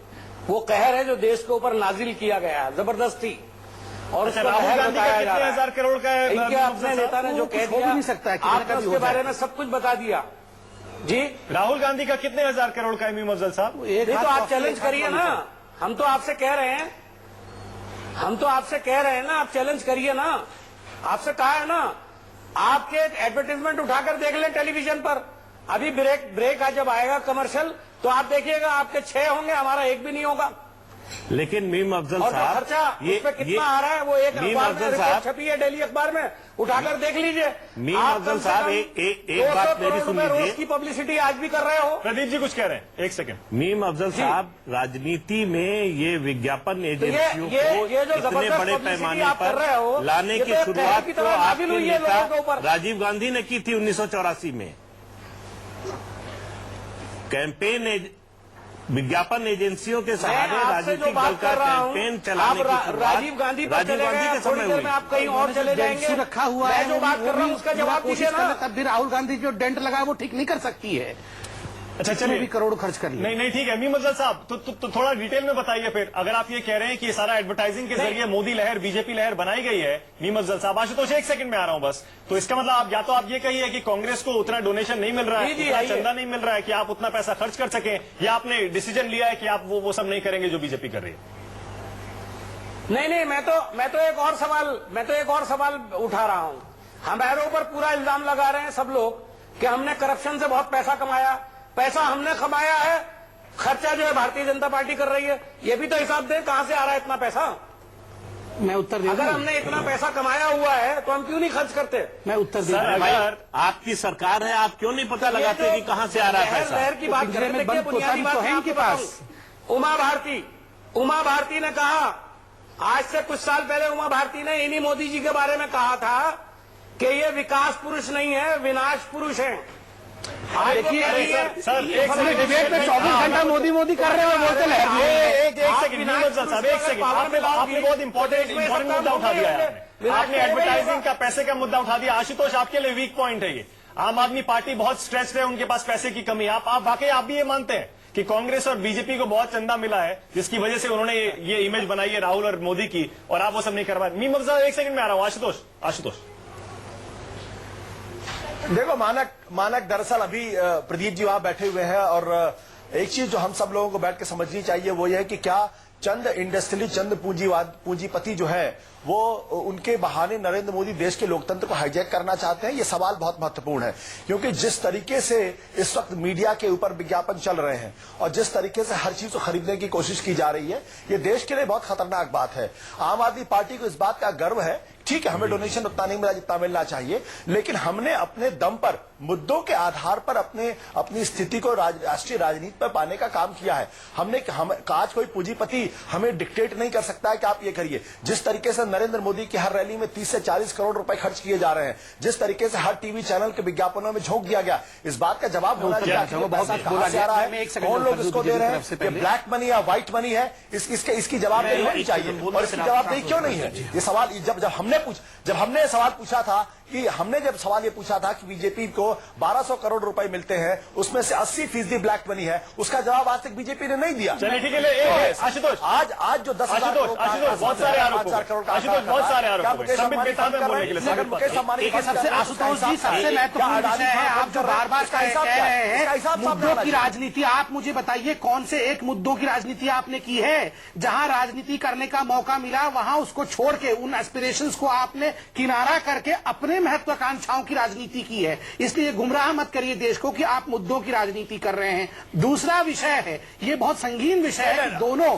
वो कहर है जो देश के ऊपर नाजिल किया गया है जबरदस्ती, और उसको लहर बताया जा रहा है। 1000 करोड़ का है, इनके अपने नेता ने जो कह दिया, आपने उसके बारे में सब कुछ बता दिया। जी, राहुल गांधी का कितने 1000 करोड़ का है मीम अफजल साहब? ये तो आप चैलेंज करिए ना। हम तो आपसे कह रहे हैं, आप चैलेंज करिए ना। आपसे कहा है ना, आपके एडवर्टाइजमेंट उठाकर देख लें टेलीविजन पर। अभी ब्रेक जब आएगा कमर्शियल तो आप देखिएगा, आपके 6 होंगे, हमारा 1 भी नहीं होगा। लेकिन मीम अफजल और जो साहब खर्चा उस पे कितना आ रहा है वो एक मीम अखबार में अफजल रिपोर्ट साहब छपी है, डेली अखबार में उठाकर देख लीजिए। मीम आप अफजल कम से साहब कम एक बात 200 मेरी करोड़ सुन रुपए रोज लीजिए। की पब्लिसिटी आज भी कर रहे हो। प्रदीप जी कुछ कह रहे हैं, एक सेकंड। मीम अफजल साहब, राजनीति में ये विज्ञापन एजेंसियों ये को जो इतने जबरदस्त बड़े publicity पैमाने आप कर रहे हो, पर लाने ये की तो एक शुरुआत कहर की तो तरह आपके नाजिल हुई है लोगों के नेता ऊपर। राजीव गांधी ने की थी 1984 में। कैंपेन विज्ञापन एजेंसियों के सहारे राजनीतिक दल का कैंपेन चलाने की शुरुआत राजीव गांधी के समय हुई। आप कहीं और चले जाएंगे, रखा हुआ है, जो बात कर रहा हूँ उसका जवाब दीजिए ना। तब भी राहुल गांधी जो डेंट लगा वो ठीक नहीं कर सकती है। अच्छा चलिए, भी करोड़ खर्च कर लिए। नहीं ठीक है मीम अफजल साहब, तो थोड़ा डिटेल में बताइए फिर। अगर आप ये कह रहे हैं कि ये सारा एडवर्टाइजिंग के जरिए मोदी लहर, बीजेपी लहर बनाई गई है, मीम अफजल साहब, आशुतोष एक सेकंड में आ रहा हूं बस। तो इसका मतलब आप या तो आप ये कहिए कि कांग्रेस को उतना डोनेशन नहीं मिल रहा है, उतना चंदा नहीं मिल रहा है कि आप उतना पैसा खर्च कर सकें, या आपने डिसीजन लिया है कि आप वो सब नहीं करेंगे जो बीजेपी कर रही है। नहीं, मैं तो एक और सवाल उठा रहा हूं। हमारे ऊपर पूरा इल्जाम लगा रहे हैं सब लोग कि हमने करप्शन से बहुत पैसा कमाया। पैसा हमने कमाया है, खर्चा जो है भारतीय जनता पार्टी कर रही है। ये भी तो हिसाब दें कहां से आ रहा है इतना पैसा। मैं उत्तर दे, अगर हमने इतना पैसा कमाया हुआ है तो हम क्यों नहीं खर्च करते। मैं उत्तर दे, अगर आपकी सरकार है, आप क्यों नहीं पता लगाते कि कहां से आ रहा है पैसा। लहर की बात कर रहे हैं, बुनियादी बात है इनके पास। उमा भारती ने कहा, आज से कुछ साल पहले उमा भारती ने इन्हीं मोदी जी के बारे में कहा था कि ये विकास पुरुष नहीं है, विनाश पुरुष है। देखिए सर डिबेट में 24 घंटा मोदी कर रहे हो, बोलते एक सेकंड साहब, एक सेकंड। आपने बहुत इंपॉर्टेंट मुद्दा उठा दिया है। आपने एडवर्टाइजिंग का, पैसे का मुद्दा उठा दिया। आशुतोष, आपके लिए वीक पॉइंट है ये। आम आदमी पार्टी बहुत स्ट्रेस्ड है, उनके पास पैसे की कमी है। आप वाकई आप भी ये मानते हैं कि कांग्रेस और बीजेपी को बहुत चंदा मिला है, जिसकी वजह से उन्होंने ये इमेज बनाई है राहुल और मोदी की, और आप वो सब नहीं करवा। मीम अफजल, एक सेकंड में आ रहा हूं। आशुतोष देखो, मानक दरअसल अभी प्रदीप जी वहां बैठे हुए हैं, और एक चीज जो हम सब लोगों को बैठ के समझनी चाहिए वो ये है कि क्या चंद इंडस्ट्रियलिस्ट, चंद पूंजीपति जो है वो उनके बहाने नरेंद्र मोदी देश के लोकतंत्र को हाईजैक करना चाहते हैं। ये सवाल बहुत महत्वपूर्ण है, क्योंकि जिस तरीके से इस वक्त मीडिया के ऊपर विज्ञापन चल रहे हैं और जिस तरीके से हर चीज को खरीदने की कोशिश की जा रही है, ये देश के लिए बहुत खतरनाक बात है। आम आदमी पार्टी को इस बात का गर्व है, ठीक है, हमें डोनेशन उतना नहीं मिला जितना मिलना चाहिए, लेकिन हमने अपने दम पर, मुद्दों के आधार पर अपनी स्थिति को राष्ट्रीय राजनीति पर पाने का काम किया है। आज कोई पूंजीपति हमें डिक्टेट नहीं कर सकता है कि आप ये करिए। जिस तरीके से नरेंद्र मोदी की हर रैली में 30 से 40 करोड़ रुपए खर्च किए जा रहे हैं, जिस तरीके से हर टीवी चैनल के विज्ञापनों में झोंक दिया गया, इस बात का जवाब होना चाहिए कहां से आ रहा है, कौन लोग इसको दे रहे हैं, ये ब्लैक मनी या व्हाइट मनी है, इसकी जवाबदेही होनी चाहिए। और इसकी जवाबदेही क्यों नहीं है? ये सवाल जब हमने सवाल पूछा था कि बीजेपी को 1200 करोड़ रुपए मिलते हैं, उसमें से 80% ब्लैक मनी है, उसका जवाब आज तक बीजेपी ने नहीं दिया। चलिए ठीक है, आशुतोष, आज जो 10,000 बहुत सारे आरोप, आशुतोष जी, सबसे महत्वपूर्ण विषय है, आप जो बार बार कह रहे हैं मुद्दों की राजनीति, आप मुझे बताइए कौन से एक मुद्दों की राजनीति आपने की है? जहां राजनीति करने का मौका मिला वहां उसको छोड़ के, उन एस्पिरेशंस को आपने किनारा करके अपने महत्वाकांक्षाओं की राजनीति की है। इसलिए गुमराह मत करिए देश को कि आप मुद्दों की राजनीति कर रहे हैं। दूसरा विषय है, ये बहुत संगीन विषय है कि दोनों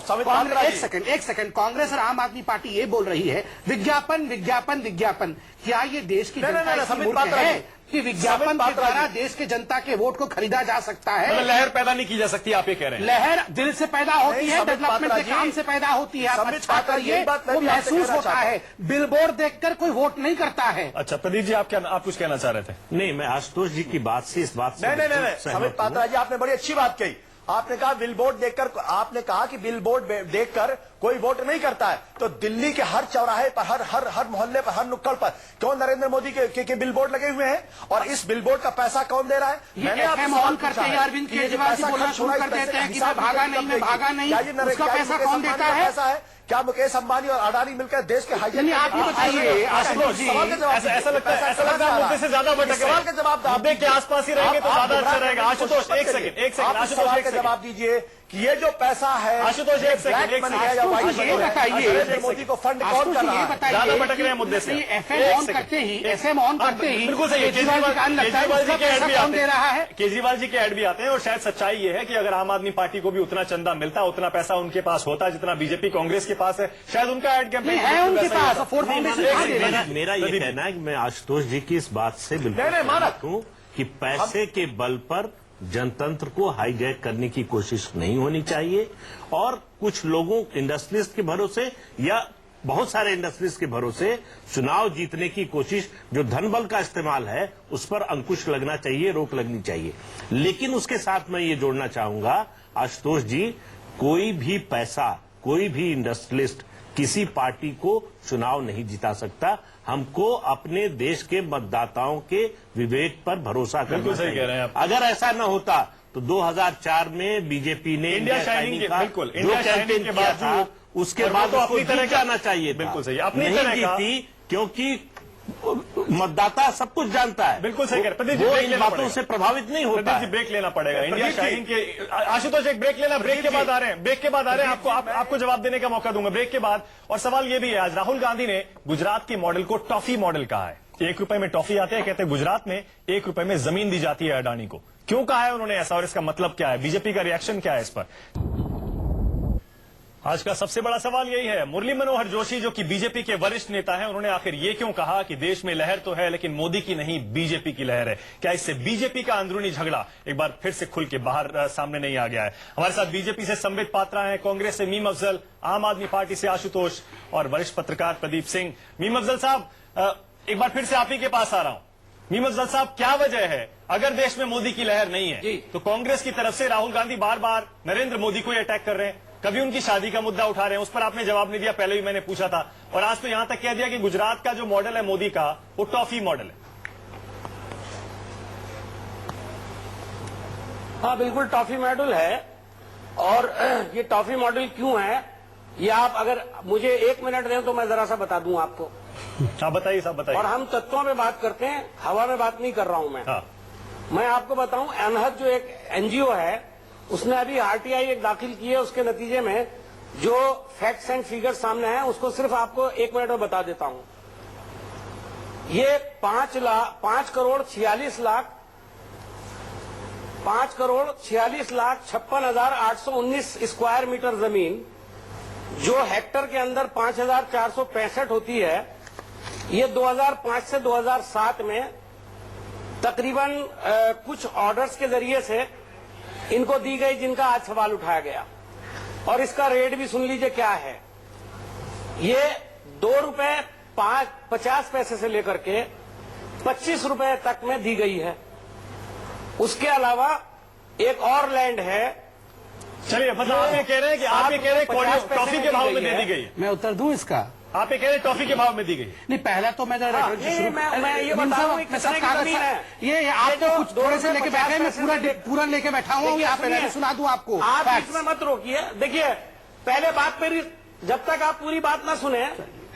एक सेकंड कांग्रेस और आम आदमी पार्टी ये बोल रही है विज्ञापन। क्या ये देश की जनता है कि विज्ञापन के द्वारा देश के जनता के वोट को खरीदा जा सकता है? लहर पैदा नहीं की जा सकती, आप ये कह रहे हैं। लहर दिल से पैदा होती है, डेवलपमेंट के काम से पैदा होती है। आप अच्छा करिए, वो महसूस होता है। बिलबोर्ड देखकर कोई वोट नहीं करता है। अच्छा प्रदीप जी, आप कुछ कहना चाह रहे थे? नहीं, मैं आशुतोष जी की बात से, इस बात से नहीं, समित पात्रा जी, आपने बड़ी अच्छी बात कही। आपने कहा कि बिलबोर्ड देखकर कोई वोट नहीं करता है, तो दिल्ली के हर चौराहे पर, हर मोहल्ले पर, हर नुक्कड़ पर क्यों नरेंद्र मोदी के बिलबोर्ड लगे हुए हैं? और इस बिलबोर्ड का पैसा कौन दे रहा है? मैंने आपसे सवाल करते हैं, अरविंद केजरीवाल जी बोलना शुरू कर देते हैं कि मैं भागा नहीं, उसका पैसा कौन देता है? क्या मुकेश अंबानी और अडानी मिलकर देश के हाईजैक? आप ही बताइए। ऐसा लगता है मुद्दे से ज्यादा भटक रहे हैं। सवाल का जवाब मुद्दे के आसपास ही रहेंगे तो ज्यादा अच्छा रहेगा। आशुतोष एक सेकंड सवाल का जवाब दीजिए कि ये जो पैसा है आशुतोष, एक सेकंड, ब्लैक मनी है या व्हाइट मनी है, नरेंद्र मोदी को फंड कौन कर रहा है? ज्यादा भटक रहे हैं मुद्दे से। एफएम ऑन करते ही बिल्कुल सही है। केजरीवाल जी के ऐड भी आते हैं और शायद सच्चाई ये है कि अगर आम आदमी पार्टी को भी उतना चंदा मिलता, उतना पैसा उनके पास होता जितना बीजेपी कांग्रेस के पास है, शायद उनका ऐड कैंपेन है उनके पास। मेरा ये कहना है कि मैं आशुतोष जी की इस बात से बिल्कुल सहमत हूं कि पैसे के बल पर जनतंत्र को हाईजैक करने की कोशिश नहीं होनी चाहिए और कुछ लोगों इंडस्ट्रियलिस्ट के भरोसे या बहुत सारे इंडस्ट्रीज के भरोसे चुनाव जीतने की कोशिश, जो धन बल का इस्तेमाल है उस पर अंकुश लगना चाहिए, रोक लगनी चाहिए। लेकिन उसके साथ मैं ये जोड़ना चाहूंगा आशुतोष जी, कोई भी पैसा, कोई भी इंडस्ट्रियलिस्ट किसी पार्टी को चुनाव नहीं जिता सकता। हमको अपने देश के मतदाताओं के विवेक पर भरोसा करना चाहिए। कह रहे हैं आप। अगर ऐसा न होता तो 2004 में बीजेपी ने इंडिया शाइनिंग के बिल्कुल जो कैंपेन किया था उसके बाद तो अपनी तरह जाना चाहिए। बिल्कुल सही, अपनी नहीं तरह जीती क्योंकि मतदाता सब कुछ जानता है। बिल्कुल सही कह रहे हैं। वो इन बातों से प्रभावित नहीं होता है। ब्रेक लेना पड़ेगा इंडिया शाइनिंग के। आशुतोष, एक ब्रेक लेना, ब्रेक के बाद आ रहे हैं, ब्रेक के बाद आ रहे हैं, आपको जवाब देने का मौका दूंगा ब्रेक के बाद। और सवाल ये भी है, आज राहुल गांधी ने गुजरात के मॉडल को टॉफी मॉडल कहा है। 1 रुपए में टॉफी आते हैं, कहते हैं गुजरात में 1 रुपए में जमीन दी जाती है अडानी को। क्यों कहा है उन्होंने ऐसा और इसका मतलब क्या है? बीजेपी का रिएक्शन क्या है इस पर? आज का सबसे बड़ा सवाल यही है। मुरली मनोहर जोशी, जो कि बीजेपी के वरिष्ठ नेता हैं, उन्होंने आखिर ये क्यों कहा कि देश में लहर तो है लेकिन मोदी की नहीं, बीजेपी की लहर है? क्या इससे बीजेपी का अंदरूनी झगड़ा एक बार फिर से खुल के बाहर सामने नहीं आ गया है? हमारे साथ बीजेपी से संबित पात्रा हैं, कांग्रेस से मीम अफजल, आम आदमी पार्टी से आशुतोष और वरिष्ठ पत्रकार प्रदीप सिंह। मीम अफजल साहब, एक बार फिर से आप ही के पास आ रहा हूं। मीम अफजल साहब, क्या वजह है, अगर देश में मोदी की लहर नहीं है तो कांग्रेस की तरफ से राहुल गांधी बार बार नरेंद्र मोदी को अटैक कर रहे हैं? कभी उनकी शादी का मुद्दा उठा रहे हैं, उस पर आपने जवाब नहीं दिया, पहले भी मैंने पूछा था। और आज तो यहां तक कह दिया कि गुजरात का जो मॉडल है मोदी का, वो टॉफी मॉडल है। हाँ, बिल्कुल टॉफी मॉडल है। और ये टॉफी मॉडल क्यों है, ये आप अगर मुझे 1 मिनट दें तो मैं जरा सा बता दूं आपको। आप बताइए साहब, बताइए। और हम तत्वों में बात करते हैं, हवा में बात नहीं कर रहा हूं मैं। हाँ। मैं आपको बताऊं, अनहद जो एक एनजीओ है, उसने अभी आरटीआई एक दाखिल की है। उसके नतीजे में जो फैक्ट्स एंड फिगर्स सामने हैं उसको सिर्फ आपको 1 मिनट में बता देता हूं। ये 5 करोड़ 46 लाख 56,819 स्क्वायर मीटर जमीन, जो हेक्टर के अंदर 5,465 होती है, ये 2005 से 2007 में तकरीबन कुछ ऑर्डर्स के जरिए से इनको दी गई, जिनका आज सवाल उठाया गया। और इसका रेट भी सुन लीजिए क्या है। ये 2 रुपए 50 पैसे से लेकर के 25 रुपए तक में दी गई है। उसके अलावा एक और लैंड है। चलिए, मतलब आप ये कह रहे हैं कि आप ये कह रहे हैं टॉफी के भाव में दे दी गई है। मैं उत्तर दूं इसका? आप ये कह रहे हैं टॉफी के भाव में दी गई? नहीं, पहला तो मैं मैं ये बता रहा हूं ये आप तो कुछ थोड़े से लेके बैठे हैं, मैं पूरा लेके बैठा हूँ। आप पहले सुना दूं आपको। आप इसमें मत रोकिए। देखिए, पहले बात मेरी, जब तक आप पूरी बात ना सुने,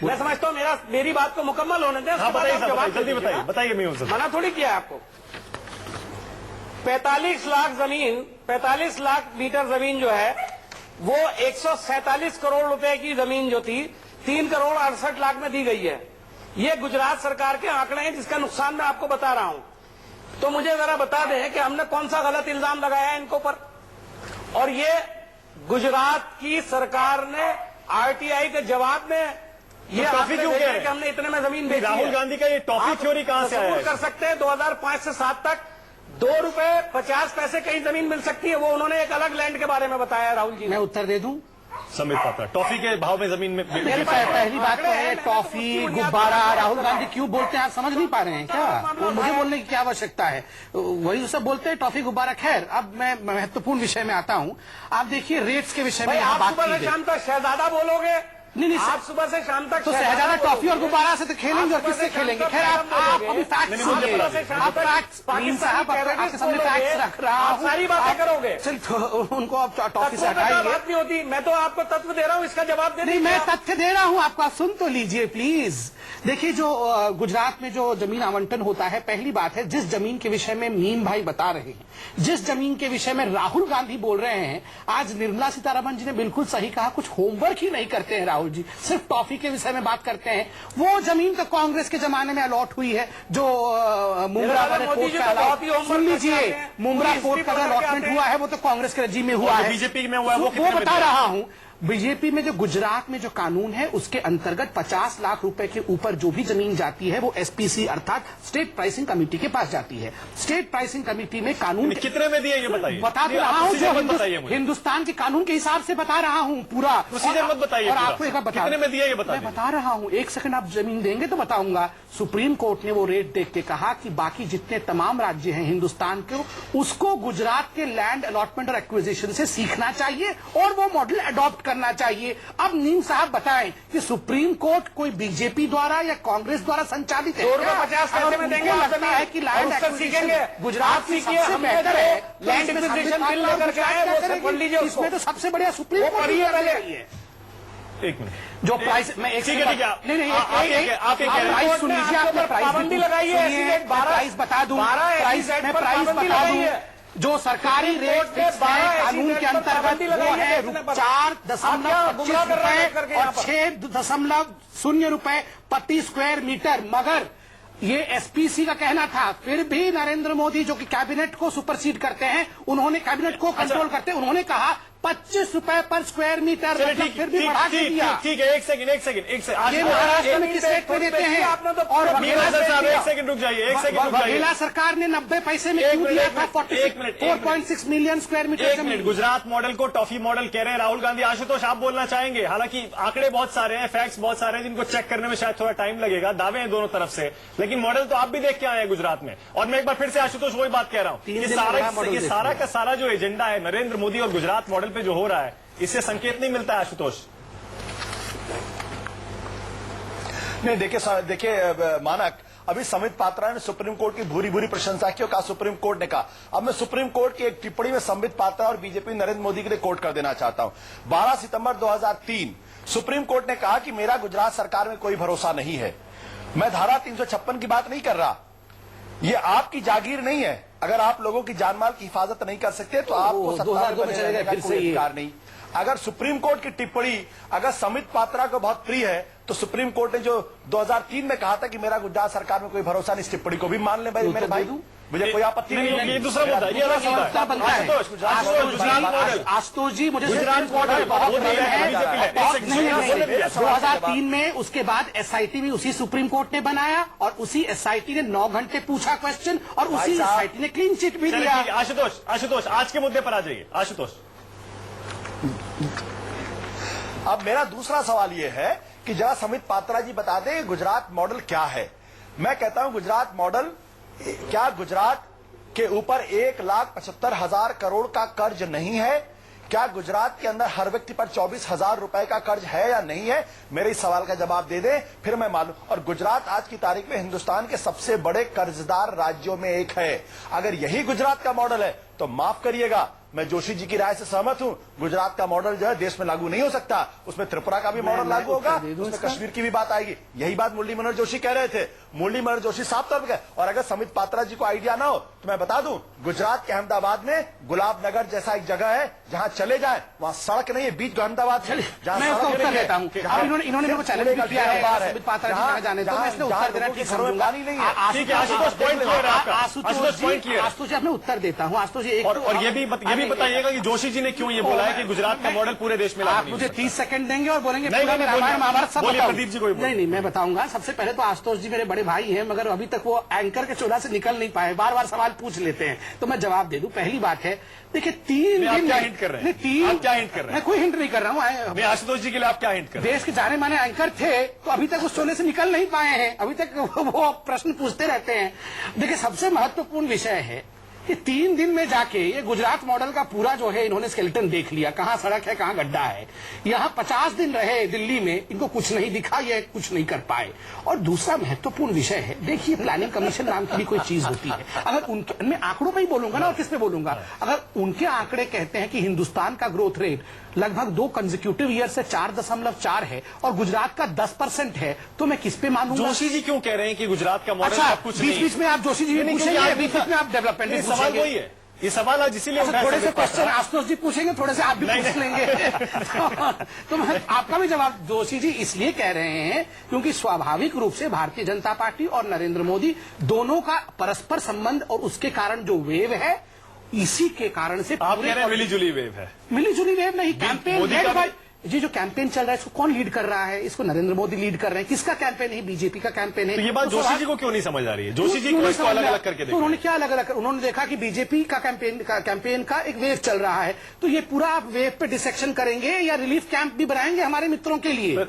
मैं समझता हूँ मेरी बात को मुकम्मल होने दें। जल्दी बताइए, बताइए। मना थोड़ी किया आपको। 45 लाख जमीन, 45 लाख मीटर जमीन जो है, वो 147 करोड़ रुपए की जमीन जो थी 3 करोड़ 68 लाख में दी गई है। ये गुजरात सरकार के आंकड़े हैं, जिसका नुकसान मैं आपको बता रहा हूं। तो मुझे जरा बता दें कि हमने कौन सा गलत इल्जाम लगाया है इनको पर। और ये गुजरात की सरकार ने आरटीआई के जवाब में ये टॉफी क्यों कह रहे हैं कि हमने इतने में जमीन बेची है। राहुल गांधी का ये टॉफी थ्योरी कहां से आया है? कर सकते हैं 2005 से 7 तक 2 रुपए 50 पैसे कहीं जमीन मिल सकती है। वो उन्होंने एक अलग लैंड के बारे में बताया राहुल जी। मैं उत्तर दे दूं? संबित पात्रा, टॉफी के भाव में जमीन में पहली बात तो है, टॉफी, गुब्बारा राहुल गांधी क्यों बोलते हैं, आप समझ नहीं पा रहे हैं क्या? वो मुझे बोलने की क्या आवश्यकता है, वही सब बोलते हैं, टॉफी गुब्बारा। खैर, अब मैं महत्वपूर्ण विषय में आता हूं। आप देखिए, रेट्स के विषय में यहाँ बात की गई। शाम तक शहजादा बोलोगे नहीं आप सुबह से शाम तक तो शहजादा टॉफी और गुब्बारा से तो खेलेंगे और किससे खेलेंगे? खैर आप अभी फैक्ट्स सुनिए, आप फैक्ट्स साहब आपके सामने फैक्ट्स रख रहा हूँ, सारी बातें करोगे। चल तो उनको आप टॉफी से हटाइए। बात नहीं होती, मैं तो आपको तत्व दे रहा हूँ, इसका जवाब दे। नहीं, मैं तथ्य दे रहा हूँ आपको, आप सुन तो लीजिए प्लीज। देखिए, जो गुजरात में जो जमीन आवंटन होता है, पहली बात है जिस जमीन के विषय में मीम भाई बता रहे हैं, जिस जमीन के विषय में राहुल गांधी बोल रहे हैं, आज निर्मला सीतारमण जी ने बिल्कुल सही कहा, कुछ होमवर्क ही नहीं करते हैं राहुल जी, सिर्फ टॉफी के विषय में बात करते हैं। वो जमीन तो कांग्रेस के जमाने में अलॉट हुई है, जो मुमरा कोर्ट का, सुन लीजिए, मुमरा कोर्ट का अलॉटमेंट हुआ है वो तो कांग्रेस के रजीम में हुआ है, बीजेपी में हुआ है, वो बता रहा हूं। बीजेपी में जो गुजरात में जो कानून है उसके अंतर्गत 50 लाख रुपए के ऊपर जो भी जमीन जाती है वो एसपीसी अर्थात स्टेट प्राइसिंग कमेटी के पास जाती है। स्टेट प्राइसिंग कमेटी में कानून कितने में दिए ये बताइए। बता दे रहा हूँ, जो हिंदुस्तान के कानून के हिसाब से बता रहा हूँ पूरा। प्रोसीजर मत बताइए, और आपको एक बार बता, कितने में दिए ये बताइए। मैं बता रहा हूँ, एक सेकंड आप जमीन देंगे तो बताऊंगा। सुप्रीम कोर्ट ने वो रेट देख के कहा कि बाकी जितने तमाम राज्य हैं हिंदुस्तान के, उसको गुजरात के लैंड अलॉटमेंट और एक्विजिशन से सीखना चाहिए और वो मॉडल अडॉप्ट करना चाहिए। अब नीम साहब बताएं कि सुप्रीम कोर्ट कोई बीजेपी द्वारा या कांग्रेस द्वारा संचालित है? 250 पैसे में देंगे, लगता है कि लैंड सीखेंगे, गुजरात सीखिए, सबसे बेहतर है। लैंड एक्विजिशन बिल लेकर के आए, वो पढ़ लीजिए, इसमें तो सबसे बढ़िया सुप्रीम कोर्ट ही है। एक मिनट, जो प्राइस मैं एक ठीक है, ठीक है, नहीं आप प्राइस सुन लीजिए, आपने पाबंदी लगाई है, प्राइस बता दूं, प्राइस बता दूं, जो सरकारी रेट फिक्स है कानून के अंतर्गत वो है 4.25 रुपए और 6.0 रुपए प्रति स्क्वायर मीटर। मगर ये एसपीसी का कहना था, फिर भी नरेंद्र मोदी जो कि कैबिनेट को सुपरसीड करते हैं, उन्होंने कैबिनेट को कंट्रोल करते हैं, उन्होंने कहा 25 रुपए पर स्क्वायर मीटर, फिर भी बढ़ा के दिया। ठीक है, एक सेकंड ये महाराष्ट्र में किस रेट पे देते हैं? और एक सेकंड रुक जाइए, बघेला सरकार ने 90 पैसे में क्यों दिया था 4.6 मिलियन स्क्वायर मीटर। एक मिनट, गुजरात मॉडल को टॉफी मॉडल कह रहे हैं राहुल गांधी। आशुतोष, आप बोलना चाहेंगे? हालांकि आंकड़े बहुत सारे हैं, फैक्ट्स बहुत सारे हैं, जिनको चेक करने में शायद थोड़ा टाइम लगेगा, दावे हैं दोनों तरफ से, लेकिन मॉडल तो आप भी देख के आए हैं गुजरात में। और मैं एक बार फिर से आशुतोष वही बात कह रहा हूं, ये सारा का सारा जो एजेंडा है नरेंद्र मोदी और गुजरात मॉडल पे जो हो रहा है, इससे संकेत नहीं मिलता है आशुतोष? नहीं, देखिए मानक, अभी समित पात्रा ने सुप्रीम कोर्ट की भूरी भूरी प्रशंसा की और कहा सुप्रीम कोर्ट ने कहा। अब मैं सुप्रीम कोर्ट की एक टिप्पणी में समित पात्रा और बीजेपी नरेंद्र मोदी के लिए कोट कर देना चाहता हूं। 12 सितंबर 2003 सुप्रीम कोर्ट ने कहा कि मेरा गुजरात सरकार में कोई भरोसा नहीं है। मैं धारा 356 की बात नहीं कर रहा, ये आपकी जागीर नहीं है। अगर आप लोगों की जानमाल की हिफाजत नहीं कर सकते तो आपको सत्ता में बने रहने का कोई अधिकार नहीं। अगर सुप्रीम कोर्ट की टिप्पणी अगर समित पात्रा को बहुत प्रिय है तो सुप्रीम कोर्ट ने जो 2003 में कहा था कि मेरा गुजरात सरकार में कोई भरोसा नहीं, इस टिप्पणी को भी मान ले मेरे भाई, मुझे कोई आपत्ति नहीं है। ये दूसरा मुद्दा, ये अलग मुद्दा है। आशुतोष जी, मुझे गुजरात मॉडल बहुत 2003 में, उसके बाद एसआईटी भी उसी सुप्रीम कोर्ट ने बनाया और उसी एसआईटी ने 9 घंटे पूछा क्वेश्चन और उसी एसआईटी ने क्लीन चिट भी दिया। आशुतोष आज के मुद्दे पर आ जाइए। आशुतोष, अब मेरा दूसरा सवाल यह है कि जरा समित पात्रा जी बता दें गुजरात मॉडल क्या है। मैं कहता हूं गुजरात मॉडल, क्या गुजरात के ऊपर 1,75,000 करोड़ का कर्ज नहीं है? क्या गुजरात के अंदर हर व्यक्ति पर 24,000 रुपए का कर्ज है या नहीं है? मेरे इस सवाल का जवाब दे दें, फिर मैं मालूम। और गुजरात आज की तारीख में हिंदुस्तान के सबसे बड़े कर्जदार राज्यों में एक है। अगर यही गुजरात का मॉडल है तो माफ करिएगा, मैं जोशी जी की राय से सहमत हूं। गुजरात का मॉडल जो है देश में लागू नहीं हो सकता, उसमें त्रिपुरा का भी मॉडल लागू होगा, उसमें कश्मीर की भी बात आएगी। यही बात मुरली मनोहर जोशी कह रहे थे। मुरली मनोहर जोशी साफ तौर पर, और अगर समित पात्रा जी को आइडिया ना हो तो मैं बता दूं, गुजरात के अहमदाबाद में गुलाब नगर जैसा एक जगह है जहां चले जाए, वहां सड़क नहीं है, बीच अहमदाबाद है, मैं उसका उत्तर देता हूं। इन्होंने मेरे को चैलेंज भी किया है समित पात्रा जी कहां जाने, तो मैं इसलिए उत्तर देना ठीक समझूंगा। आशुतोष जी, मैं उत्तर देता हूं। आशुतोष जी, और ये भी बताइएगा कि जोशी जी ने क्यों ये बोला है कि गुजरात का मॉडल पूरे देश में लागू आप मुझे 30 सेकंड देंगे और बोलेंगे रामायण महाभारत सब प्रदीप जी को। नहीं, मैं बताऊंगा। सबसे पहले तो आशुतोष जी मेरे बड़े भाई हैं, मगर अभी तक वो एंकर के चोला से निकल नहीं पाए, बार बार सवाल पूछ लेते हैं, तो मैं जवाब दे दूं। पहली बात है, देखिए 3 दिन क्या हिंट कर रहे हैं? क्या हिंट कर रहे हैं? मैं कोई हिंट नहीं कर रहा हूँ। मैं आशुतोष जी के लिए आप क्या हिंट कर रहे हैं? देश के जाने माने एंकर थे तो अभी तक उस चोले से निकल नहीं पाए हैं, अभी तक वो प्रश्न पूछते रहते हैं। देखिए, सबसे महत्वपूर्ण विषय है ये 3 दिन में जाके ये गुजरात मॉडल का पूरा जो है इन्होंने स्केलेटन देख लिया, कहां सड़क है कहां गड्ढा है। यहां 50 दिन रहे दिल्ली में, इनको कुछ नहीं दिखा, ये कुछ नहीं कर पाए। और दूसरा महत्वपूर्ण विषय है, देखिए प्लानिंग कमीशन नाम की भी कोई चीज होती है। अगर उनके, मैं आंकड़ों पे ही बोलूंगा ना और किस पे बोलूंगा, अगर उनके आंकड़े कहते हैं कि हिंदुस्तान का ग्रोथ रेट लगभग 2 कंसेक्यूटिव ईयर से 4.4 है और गुजरात का 10% है, तो मैं किस पे मानूंगा? जोशी जी क्यों कह रहे हैं कि गुजरात का मॉडल अच्छा, कुछ बीच बीच में आप जोशी जी भी पूछेंगे, बीच बीच में आप डेवलपमेंट सवाल वही है, ये सवाल आज इसीलिए थोड़े से क्वेश्चन आशुतोष जी पूछेंगे, थोड़े से आप भी पूछ लेंगे। तो मैं आपका भी जवाब जोशी जी इसलिए कह रहे हैं क्योंकि स्वाभाविक रूप से भारतीय जनता पार्टी और नरेंद्र मोदी दोनों का परस्पर संबंध और उसके कारण जो वेव है, इसी के कारण से आप कह रहे हैं मिलीजुली वेव है। मिलीजुली वेव नहीं, कैंपेन जी जो कैंपेन चल रहा है इसको कौन लीड कर रहा है? इसको नरेंद्र मोदी लीड कर रहे हैं। किसका कैंपेन है? बीजेपी का कैंपेन है। तो ये बात जोशी जी को क्यों नहीं समझ आ रही है? जोशी जी को इसको अलग अलग करके देखा। उन्होंने क्या अलग अलग, उन्होंने देखा कि बीजेपी का कैंपेन का एक वेव चल रहा है, तो ये पूरा आप वेव पे डिसेक्शन करेंगे या रिलीफ कैंप भी बनाएंगे हमारे मित्रों के लिए?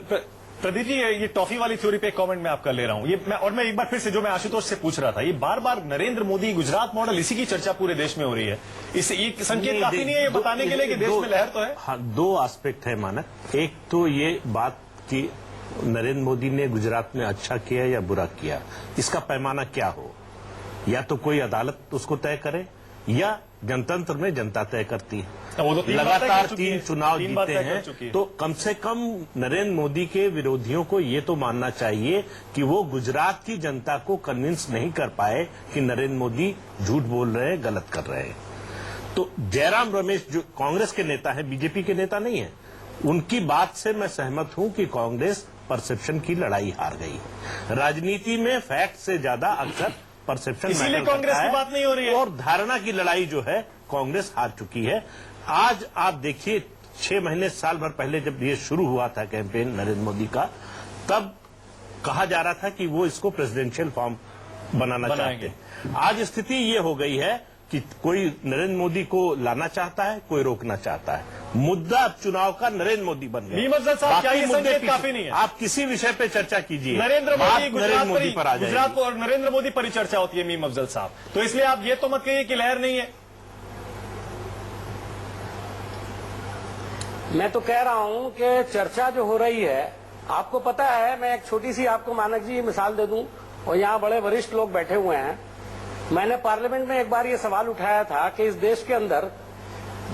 प्रदीप जी, ये टॉफी वाली थ्योरी पे एक कमेंट मैं आपका ले रहा हूं। ये मैं एक बार फिर से जो मैं आशुतोष से पूछ रहा था, ये बार बार नरेंद्र मोदी गुजरात मॉडल, इसी की चर्चा पूरे देश में हो रही है। ये संकेत काफी नहीं है ये बताने के लिए कि देश में लहर तो है? हाँ, 2 एस्पेक्ट है मानक। एक तो ये बात कि नरेंद्र मोदी ने गुजरात में अच्छा किया या बुरा किया, इसका पैमाना क्या हो, या तो कोई अदालत उसको तय करे या जनतंत्र में जनता तय करती है। लगातार 3 चुनाव जीते हैं, तो कम से कम नरेंद्र मोदी के विरोधियों को ये तो मानना चाहिए कि वो गुजरात की जनता को कन्विंस नहीं कर पाए कि नरेंद्र मोदी झूठ बोल रहे हैं, गलत कर रहे हैं। तो जयराम रमेश जो कांग्रेस के नेता हैं, बीजेपी के नेता नहीं है, उनकी बात से मैं सहमत हूं कि कांग्रेस परसेप्शन की लड़ाई हार गई। राजनीति में फैक्ट से ज्यादा अक्सर परसेप्शन, इसीलिए कांग्रेस की बात नहीं हो रही है और धारणा की लड़ाई जो है कांग्रेस हार चुकी है। आज आप देखिए 6 महीने साल भर पहले जब ये शुरू हुआ था कैंपेन नरेंद्र मोदी का, तब कहा जा रहा था कि वो इसको प्रेसिडेंशियल फॉर्म बनाना चाहते हैं। आज स्थिति ये हो गई है कि कोई नरेंद्र मोदी को लाना चाहता है, कोई रोकना चाहता है। मुद्दा चुनाव का नरेंद्र मोदी बन गया। मीम अफजल साहब, क्या ये संकेत काफी नहीं है? आप किसी विषय पे चर्चा कीजिए, नरेंद्र मोदी पर आ जाए। गुजरात और नरेंद्र मोदी पर ही चर्चा होती है मीम अफजल साहब, तो इसलिए आप ये तो मत कहिए कि लहर नहीं है। मैं तो कह रहा हूं कि चर्चा जो हो रही है, आपको पता है, मैं एक छोटी सी आपको मानक जी मिसाल दे दूं, और यहाँ बड़े वरिष्ठ लोग बैठे हुए हैं। मैंने पार्लियामेंट में एक बार ये सवाल उठाया था कि इस देश के अंदर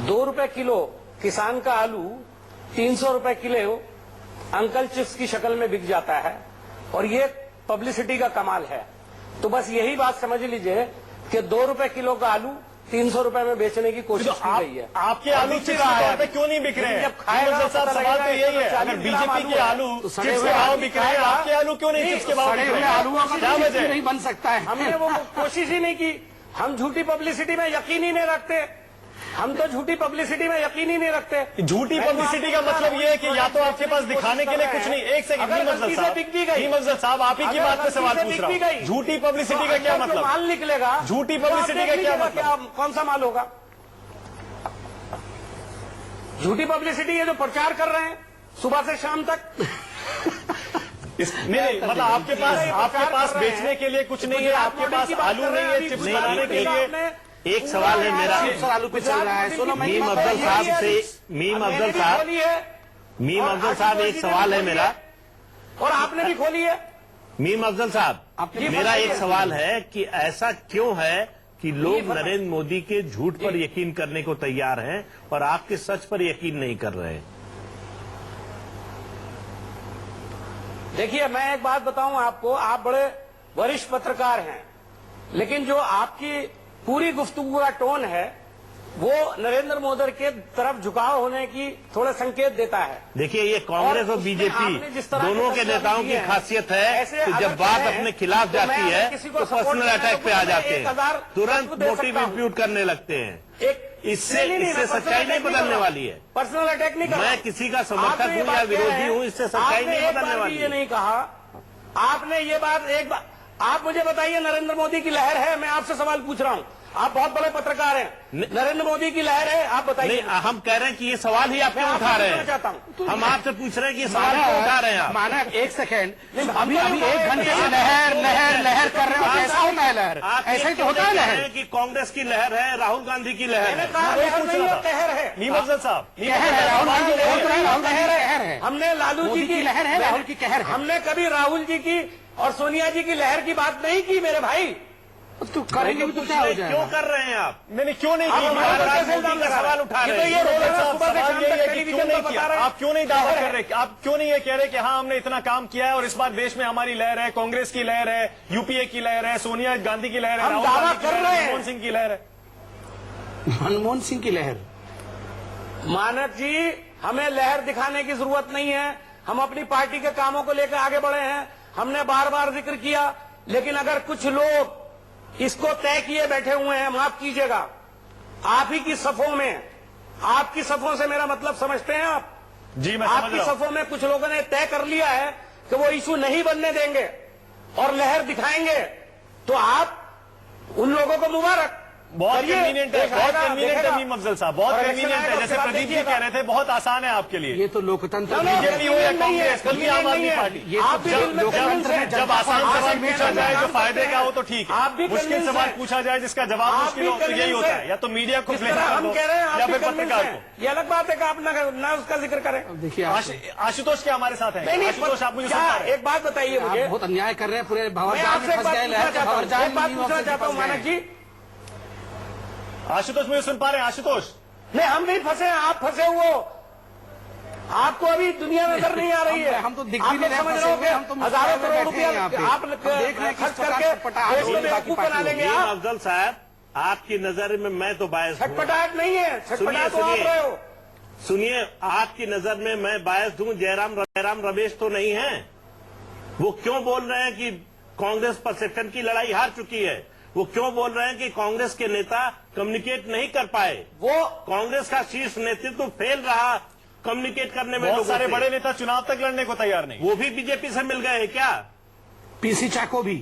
2 रुपए किलो किसान का आलू 300 रुपए किलो अंकल चिप्स की शक्ल में बिक जाता है, और ये पब्लिसिटी का कमाल है। तो बस यही बात समझ लीजिए कि 2 रुपए किलो का आलू 300 रुपए में बेचने की कोशिश की गई है। आपके आलू चिप्स के भाव पे क्यों नहीं बिक रहे हैं? जब खाएगा सवाल तो यही है, अगर बीजेपी के आलू चिप्स के भाव बिक रहे हैं, आपके आलू क्यों नहीं चिप्स के भाव बिक रहे हैं? आलूओं का क्या वजह नहीं बन सकता है? हमने वो कोशिश ही नहीं की। हम झूठी पब्लिसिटी में यकीन ही नहीं रखते। हम तो झूठी पब्लिसिटी में यकीन ही नहीं रखते। झूठी पब्लिसिटी का मतलब ये है कि या तो आपके पास दिखाने के लिए कुछ नहीं। एक सेकंड, मीम अफजल साहब आप ही की बात पे सवाल पूछ रहा हूं। झूठी पब्लिसिटी का क्या मतलब? माल निकलेगा, झूठी पब्लिसिटी का क्या मतलब? कौन सा माल होगा? झूठी पब्लिसिटी है जो प्रचार कर रहे हैं सुबह से शाम तक। नहीं, मतलब आपके पास बेचने के लिए कुछ नहीं है, आपके पास आलू नहीं है चिप्स बनाने के लिए। एक सवाल है मेरा, आलू पे चल रहा है। मीम अफजल साहब से, मीम अफजल साहब एक सवाल है मेरा, और आपने भी खोली है। मीम अफजल साहब, मेरा एक सवाल है कि ऐसा क्यों है कि लोग नरेंद्र मोदी के झूठ पर यकीन करने को तैयार हैं और आपके सच पर यकीन नहीं कर रहे हैं? देखिए, मैं एक बात बताऊं आपको, आप बड़े वरिष्ठ पत्रकार हैं, लेकिन जो आपकी पूरी गुफ्तगू का टोन है वो नरेंद्र मोदी के तरफ झुकाव होने की थोड़ा संकेत देता है। देखिए, ये कांग्रेस और बीजेपी दोनों के नेताओं की खासियत है कि जब बात अपने खिलाफ जाती है तो पर्सनल अटैक पे आ जाते हैं, तुरंत मोटिव इंप्यूट करने लगते हैं। इससे सच्चाई नहीं बदलने वाली है। पर्सनल अटैक नहीं कर, मैं किसी का समर्थक हूं या विरोधी हूं, इससे सच्चाई नहीं बदलने वाली है। ये नहीं कहा आपने, ये बात एक बार आप मुझे बताइए, नरेंद्र मोदी की लहर है, मैं आपसे सवाल पूछ रहा हूं, आप बहुत बड़े पत्रकार हैं। नरेंद्र मोदी की लहर है, आप बताइए। नहीं, हम कह रहे हैं कि ये सवाल ही आप क्यों उठा रहे हैं? चाहता हूँ हम आपसे पूछ रहे हैं कि ये सवाल क्यों उठा रहे हैं आप? माना एक सेकंड, अभी 1 घंटे से लहर लहर लहर कर रहे हो, कैसा होता है लहर? ऐसा ही तो होता है लहर कि कांग्रेस की लहर है, राहुल गांधी की लहर है। कहर है मीम अफजल साहब, राहुल गांधी कहर है, हमने लालू जी की लहर है, राहुल की कहर है। हमने कभी राहुल जी की और सोनिया जी की लहर की बात नहीं की मेरे भाई। तो करेंगे भी तो क्या हो जाएगा? क्यों कर रहे हैं आप? नहीं क्यों नहीं आप सवाल उठा रहे हैं। आप क्यों नहीं दावा कर रहे? आप क्यों नहीं ये कह रहे कि हाँ हमने इतना काम किया है और इस बार देश में हमारी लहर है, कांग्रेस की लहर है, यूपीए की लहर है, सोनिया गांधी की लहर है, हम दावा कर रहे हैं मनमोहन सिंह की लहर है। मनमोहन सिंह की लहर, मानक जी, हमें लहर दिखाने की जरूरत नहीं है। हम अपनी पार्टी के कामों को लेकर आगे बढ़े हैं। हमने बार बार जिक्र किया, लेकिन अगर कुछ लोग इसको तय किए बैठे हुए हैं, माफ कीजिएगा, आप ही की सफों में, आपकी सफों से मेरा मतलब समझते हैं आप? जी, मैं आपकी सफों में कुछ लोगों ने तय कर लिया है कि वो इशू नहीं बनने देंगे और लहर दिखाएंगे, तो आप उन लोगों को मुबारक। बहुत कन्वीनियंट है, बहुत कन्वीनियंट है मीम अफजल साहब, बहुत कन्वीनियंट है। जैसे प्रदीप जी कह रहे थे, बहुत आसान है आपके लिए। ये तो लोकतंत्र बीजेपी हो या कांग्रेस, कल की आम आदमी पार्टी, जब आसान सवाल पूछा जाए जो फायदे का हो तो ठीक है, मुश्किल सवाल पूछा जाए जिसका जवाब मुश्किल हो तो यही होता है, या तो मीडिया को हम कह रहे हैं या फिर पत्रकार को। ये अलग बात है कि आप ना उसका जिक्र करें। देखिए आशुतोष क्या हमारे साथ है? आशुतोष, आप मुझे सुन एक बात बताइए मुझे, बहुत अन्याय कर रहे हैं, पूरे मैं आपसे एक बात पूछना चाहता हूँ मानक जी। आशुतोष मुझे सुन पा रहे हैं? आशुतोष, नहीं, हम नहीं फंसे हैं, आप फंसे हुए। आपको अभी दुनिया नजर नहीं आ रही है। हम तो दिख आप भी नहीं समझ रहे रहे हो फंसे हुए, हम तो कि हजारों करोड़ रुपया आप देख रहे हैं खर्च करके देश को बेवकूफ बना लेंगे आप। अफजल साहब, आपकी नजर में मैं तो बायस हूं। छटपटाहट नहीं है, छटपटाहट तो आप रहे हो। सुनिए, आपकी नजर में मैं बायस हूं, जयराम रमेश तो नहीं है। वो क्यों बोल रहे हैं कि कांग्रेस परसेप्शन की लड़ाई हार चुकी है? वो क्यों बोल रहे हैं कि कांग्रेस के नेता कम्युनिकेट नहीं कर पाए? वो कांग्रेस का शीर्ष नेतृत्व फेल रहा कम्युनिकेट करने में। बहुत सारे बड़े नेता चुनाव तक लड़ने को तैयार नहीं, वो भी बीजेपी से मिल गए हैं क्या? पीसी चाको भी।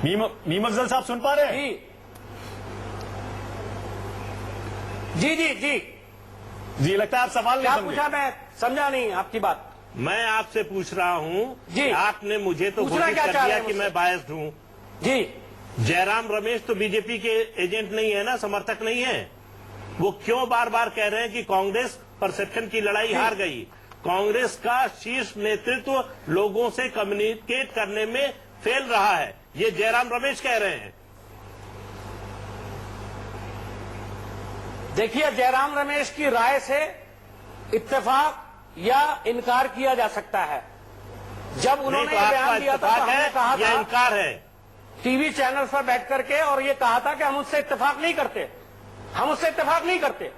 मीम अफजल साहब सुन पा रहे हैं? जी, लगता है आप सवाल नहीं समझे। पूछा? मैं समझा नहीं आपकी बात। मैं आपसे पूछ रहा हूं जी, आपने मुझे तो घोषित कर दिया कि मैं बायस्ड हूं। जी, जयराम रमेश तो बीजेपी के एजेंट नहीं है ना, समर्थक नहीं है। वो क्यों बार बार कह रहे हैं कि कांग्रेस परसेप्शन की लड़ाई हार गई? कांग्रेस का शीर्ष नेतृत्व लोगों से कम्युनिकेट करने में फेल रहा है, ये जयराम रमेश कह रहे हैं। देखिए, जयराम रमेश की राय से इत्तेफाक या इनकार किया जा सकता है। जब उन्होंने तो बयान दिया था तो हमने कहा या था, इनकार है, टीवी चैनल पर बैठ करके, और ये कहा था कि हम उससे इत्तेफाक नहीं करते, हम उससे इत्तेफाक नहीं करते।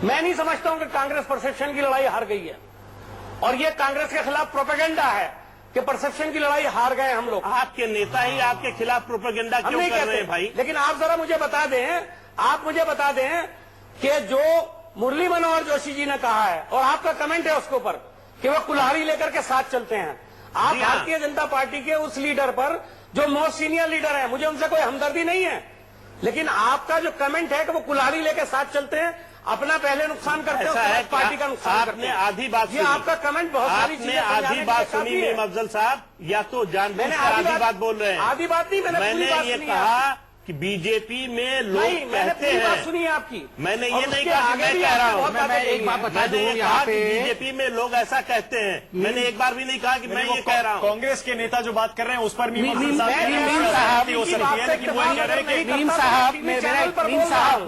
मैं नहीं समझता हूं कि कांग्रेस परसेप्शन की लड़ाई हार गई है, और ये कांग्रेस के खिलाफ प्रोपेगेंडा है कि परसेप्शन की लड़ाई हार गए हम लोग। आपके नेता ही आपके खिलाफ प्रोपेगेंडा क्यों कर रहे हैं भाई? लेकिन आप जरा मुझे बता दें, आप मुझे बता दें कि जो मुरली मनोहर जोशी जी ने कहा है, और आपका कमेंट है उसके ऊपर कि वो कुल्हाड़ी लेकर के साथ चलते हैं, आप भारतीय जनता पार्टी के उस लीडर पर जो मोस्ट सीनियर लीडर है, मुझे उनसे कोई हमदर्दी नहीं है, लेकिन आपका जो कमेंट है कि वो कुल्हाड़ी लेकर साथ चलते हैं, अपना पहले नुकसान करते हैं, पार्टी का नुकसान करते हैं। आधी बात, ये आपका कमेंट बहुत सारी चीजें आधी बात सुनी मीम अफजल साहब, या तो जानबूझकर आधी बात बोल रहे हैं। आधी बात नहीं, मैंने ये कहा कि बीजेपी में लोग कहते हैं, सुनिए आपकी, मैंने ये नहीं कहा कि मैं कह रहा हूं। मैं एक बात बता दूं, मैंने यहाँ कहा पे कि बीजेपी में लोग ऐसा कहते हैं, मैंने एक बार भी नहीं कहा कि मैं ये कह रहा हूं। कांग्रेस के नेता जो बात कर रहे हैं उस पर मीम साहब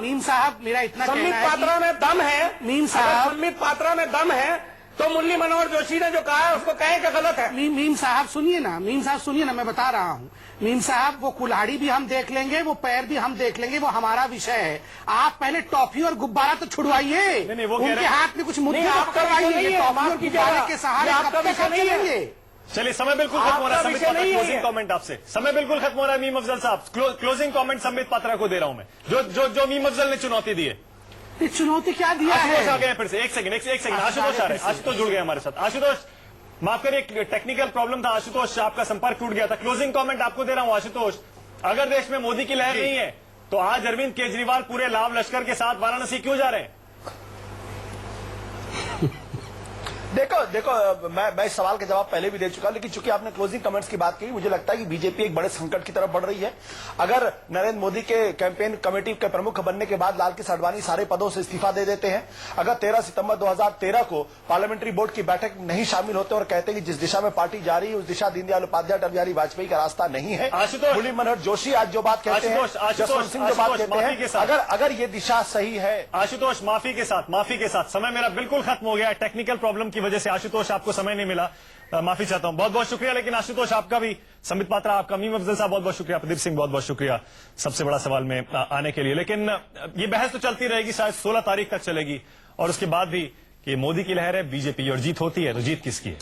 मीम साहब मेरा इतना संबित पात्रा में दम है, मीम साहब संबित पात्रा में दम है, तो मुरली मनोहर जोशी ने जो कहा है उसको कहें कि गलत है। मीम साहब सुनिए ना, मीम साहब सुनिए ना, मैं बता रहा हूँ। मीम साहब, वो कुल्हाड़ी भी हम देख लेंगे, वो पैर भी हम देख लेंगे, वो हमारा विषय है। आप पहले टॉफी और गुब्बारा तो छुड़वाइए, उनके हाथ में कुछ मुद्दे आप करवाइए, टॉफी और गुब्बारे के सहारे आपका विषय नहीं है। चलिए, समय बिल्कुल खत्म हो रहा है। संबित पात्रा, क्लोजिंग कमेंट आपसे। समय बिल्कुल खत्म हो रहा है मीम अफजल साहब, क्लोजिंग कमेंट संबित पात्रा को दे रहा हूं मैं, जो मीम अफजल ने चुनौती दी है। चुनौती क्या दिया है? आशुतोष आ गए फिर से, एक सेकंड आशुतोष आ रहे हैं, आशुतोष जुड़ गए हमारे साथ। आशुतोष, माफ करिए, टेक्निकल प्रॉब्लम था आशुतोष, आपका संपर्क टूट गया था। क्लोजिंग कमेंट आपको दे रहा हूं आशुतोष, अगर देश में मोदी की लहर नहीं है तो आज अरविंद केजरीवाल पूरे लाभ लश्कर के साथ वाराणसी क्यों जा रहे हैं? देखो मैं इस सवाल का जवाब पहले भी दे चुका, लेकिन चूंकि आपने क्लोजिंग कमेंट्स की बात की, मुझे लगता है कि बीजेपी एक बड़े संकट की तरफ बढ़ रही है। अगर नरेंद्र मोदी के कैंपेन कमेटी के प्रमुख बनने के बाद लाल कृष्ण आडवाणी सारे पदों से इस्तीफा दे देते हैं, अगर 13 सितंबर 2013 को पार्लियामेंट्री बोर्ड की बैठक में नहीं शामिल होते और कहते हैं कि जिस दिशा में पार्टी जा रही है उस दिशा दीनदयाल उपाध्याय अटल बिहारी वाजपेयी का रास्ता नहीं है। मुरली मनोहर जोशी आज जो बात कहते हैं, जसवंत सिंह जो बात कहते हैं, अगर ये दिशा सही है। आशुतोष माफी के साथ समय मेरा बिल्कुल खत्म हो गया है, टेक्निकल प्रॉब्लम की वजह से आशुतोष आपको समय नहीं मिला, माफी चाहता हूं, बहुत बहुत शुक्रिया। लेकिन आशुतोष आपका भी, संबित पात्रा आपका, मीम अफजल साहब बहुत बहुत शुक्रिया, प्रदीप सिंह बहुत बहुत शुक्रिया सबसे बड़ा सवाल में आने के लिए। लेकिन ये बहस तो चलती रहेगी, शायद 16 तारीख तक चलेगी, और उसके बाद भी कि मोदी की लहर है, बीजेपी और जीत होती है तो जीत किसकी है।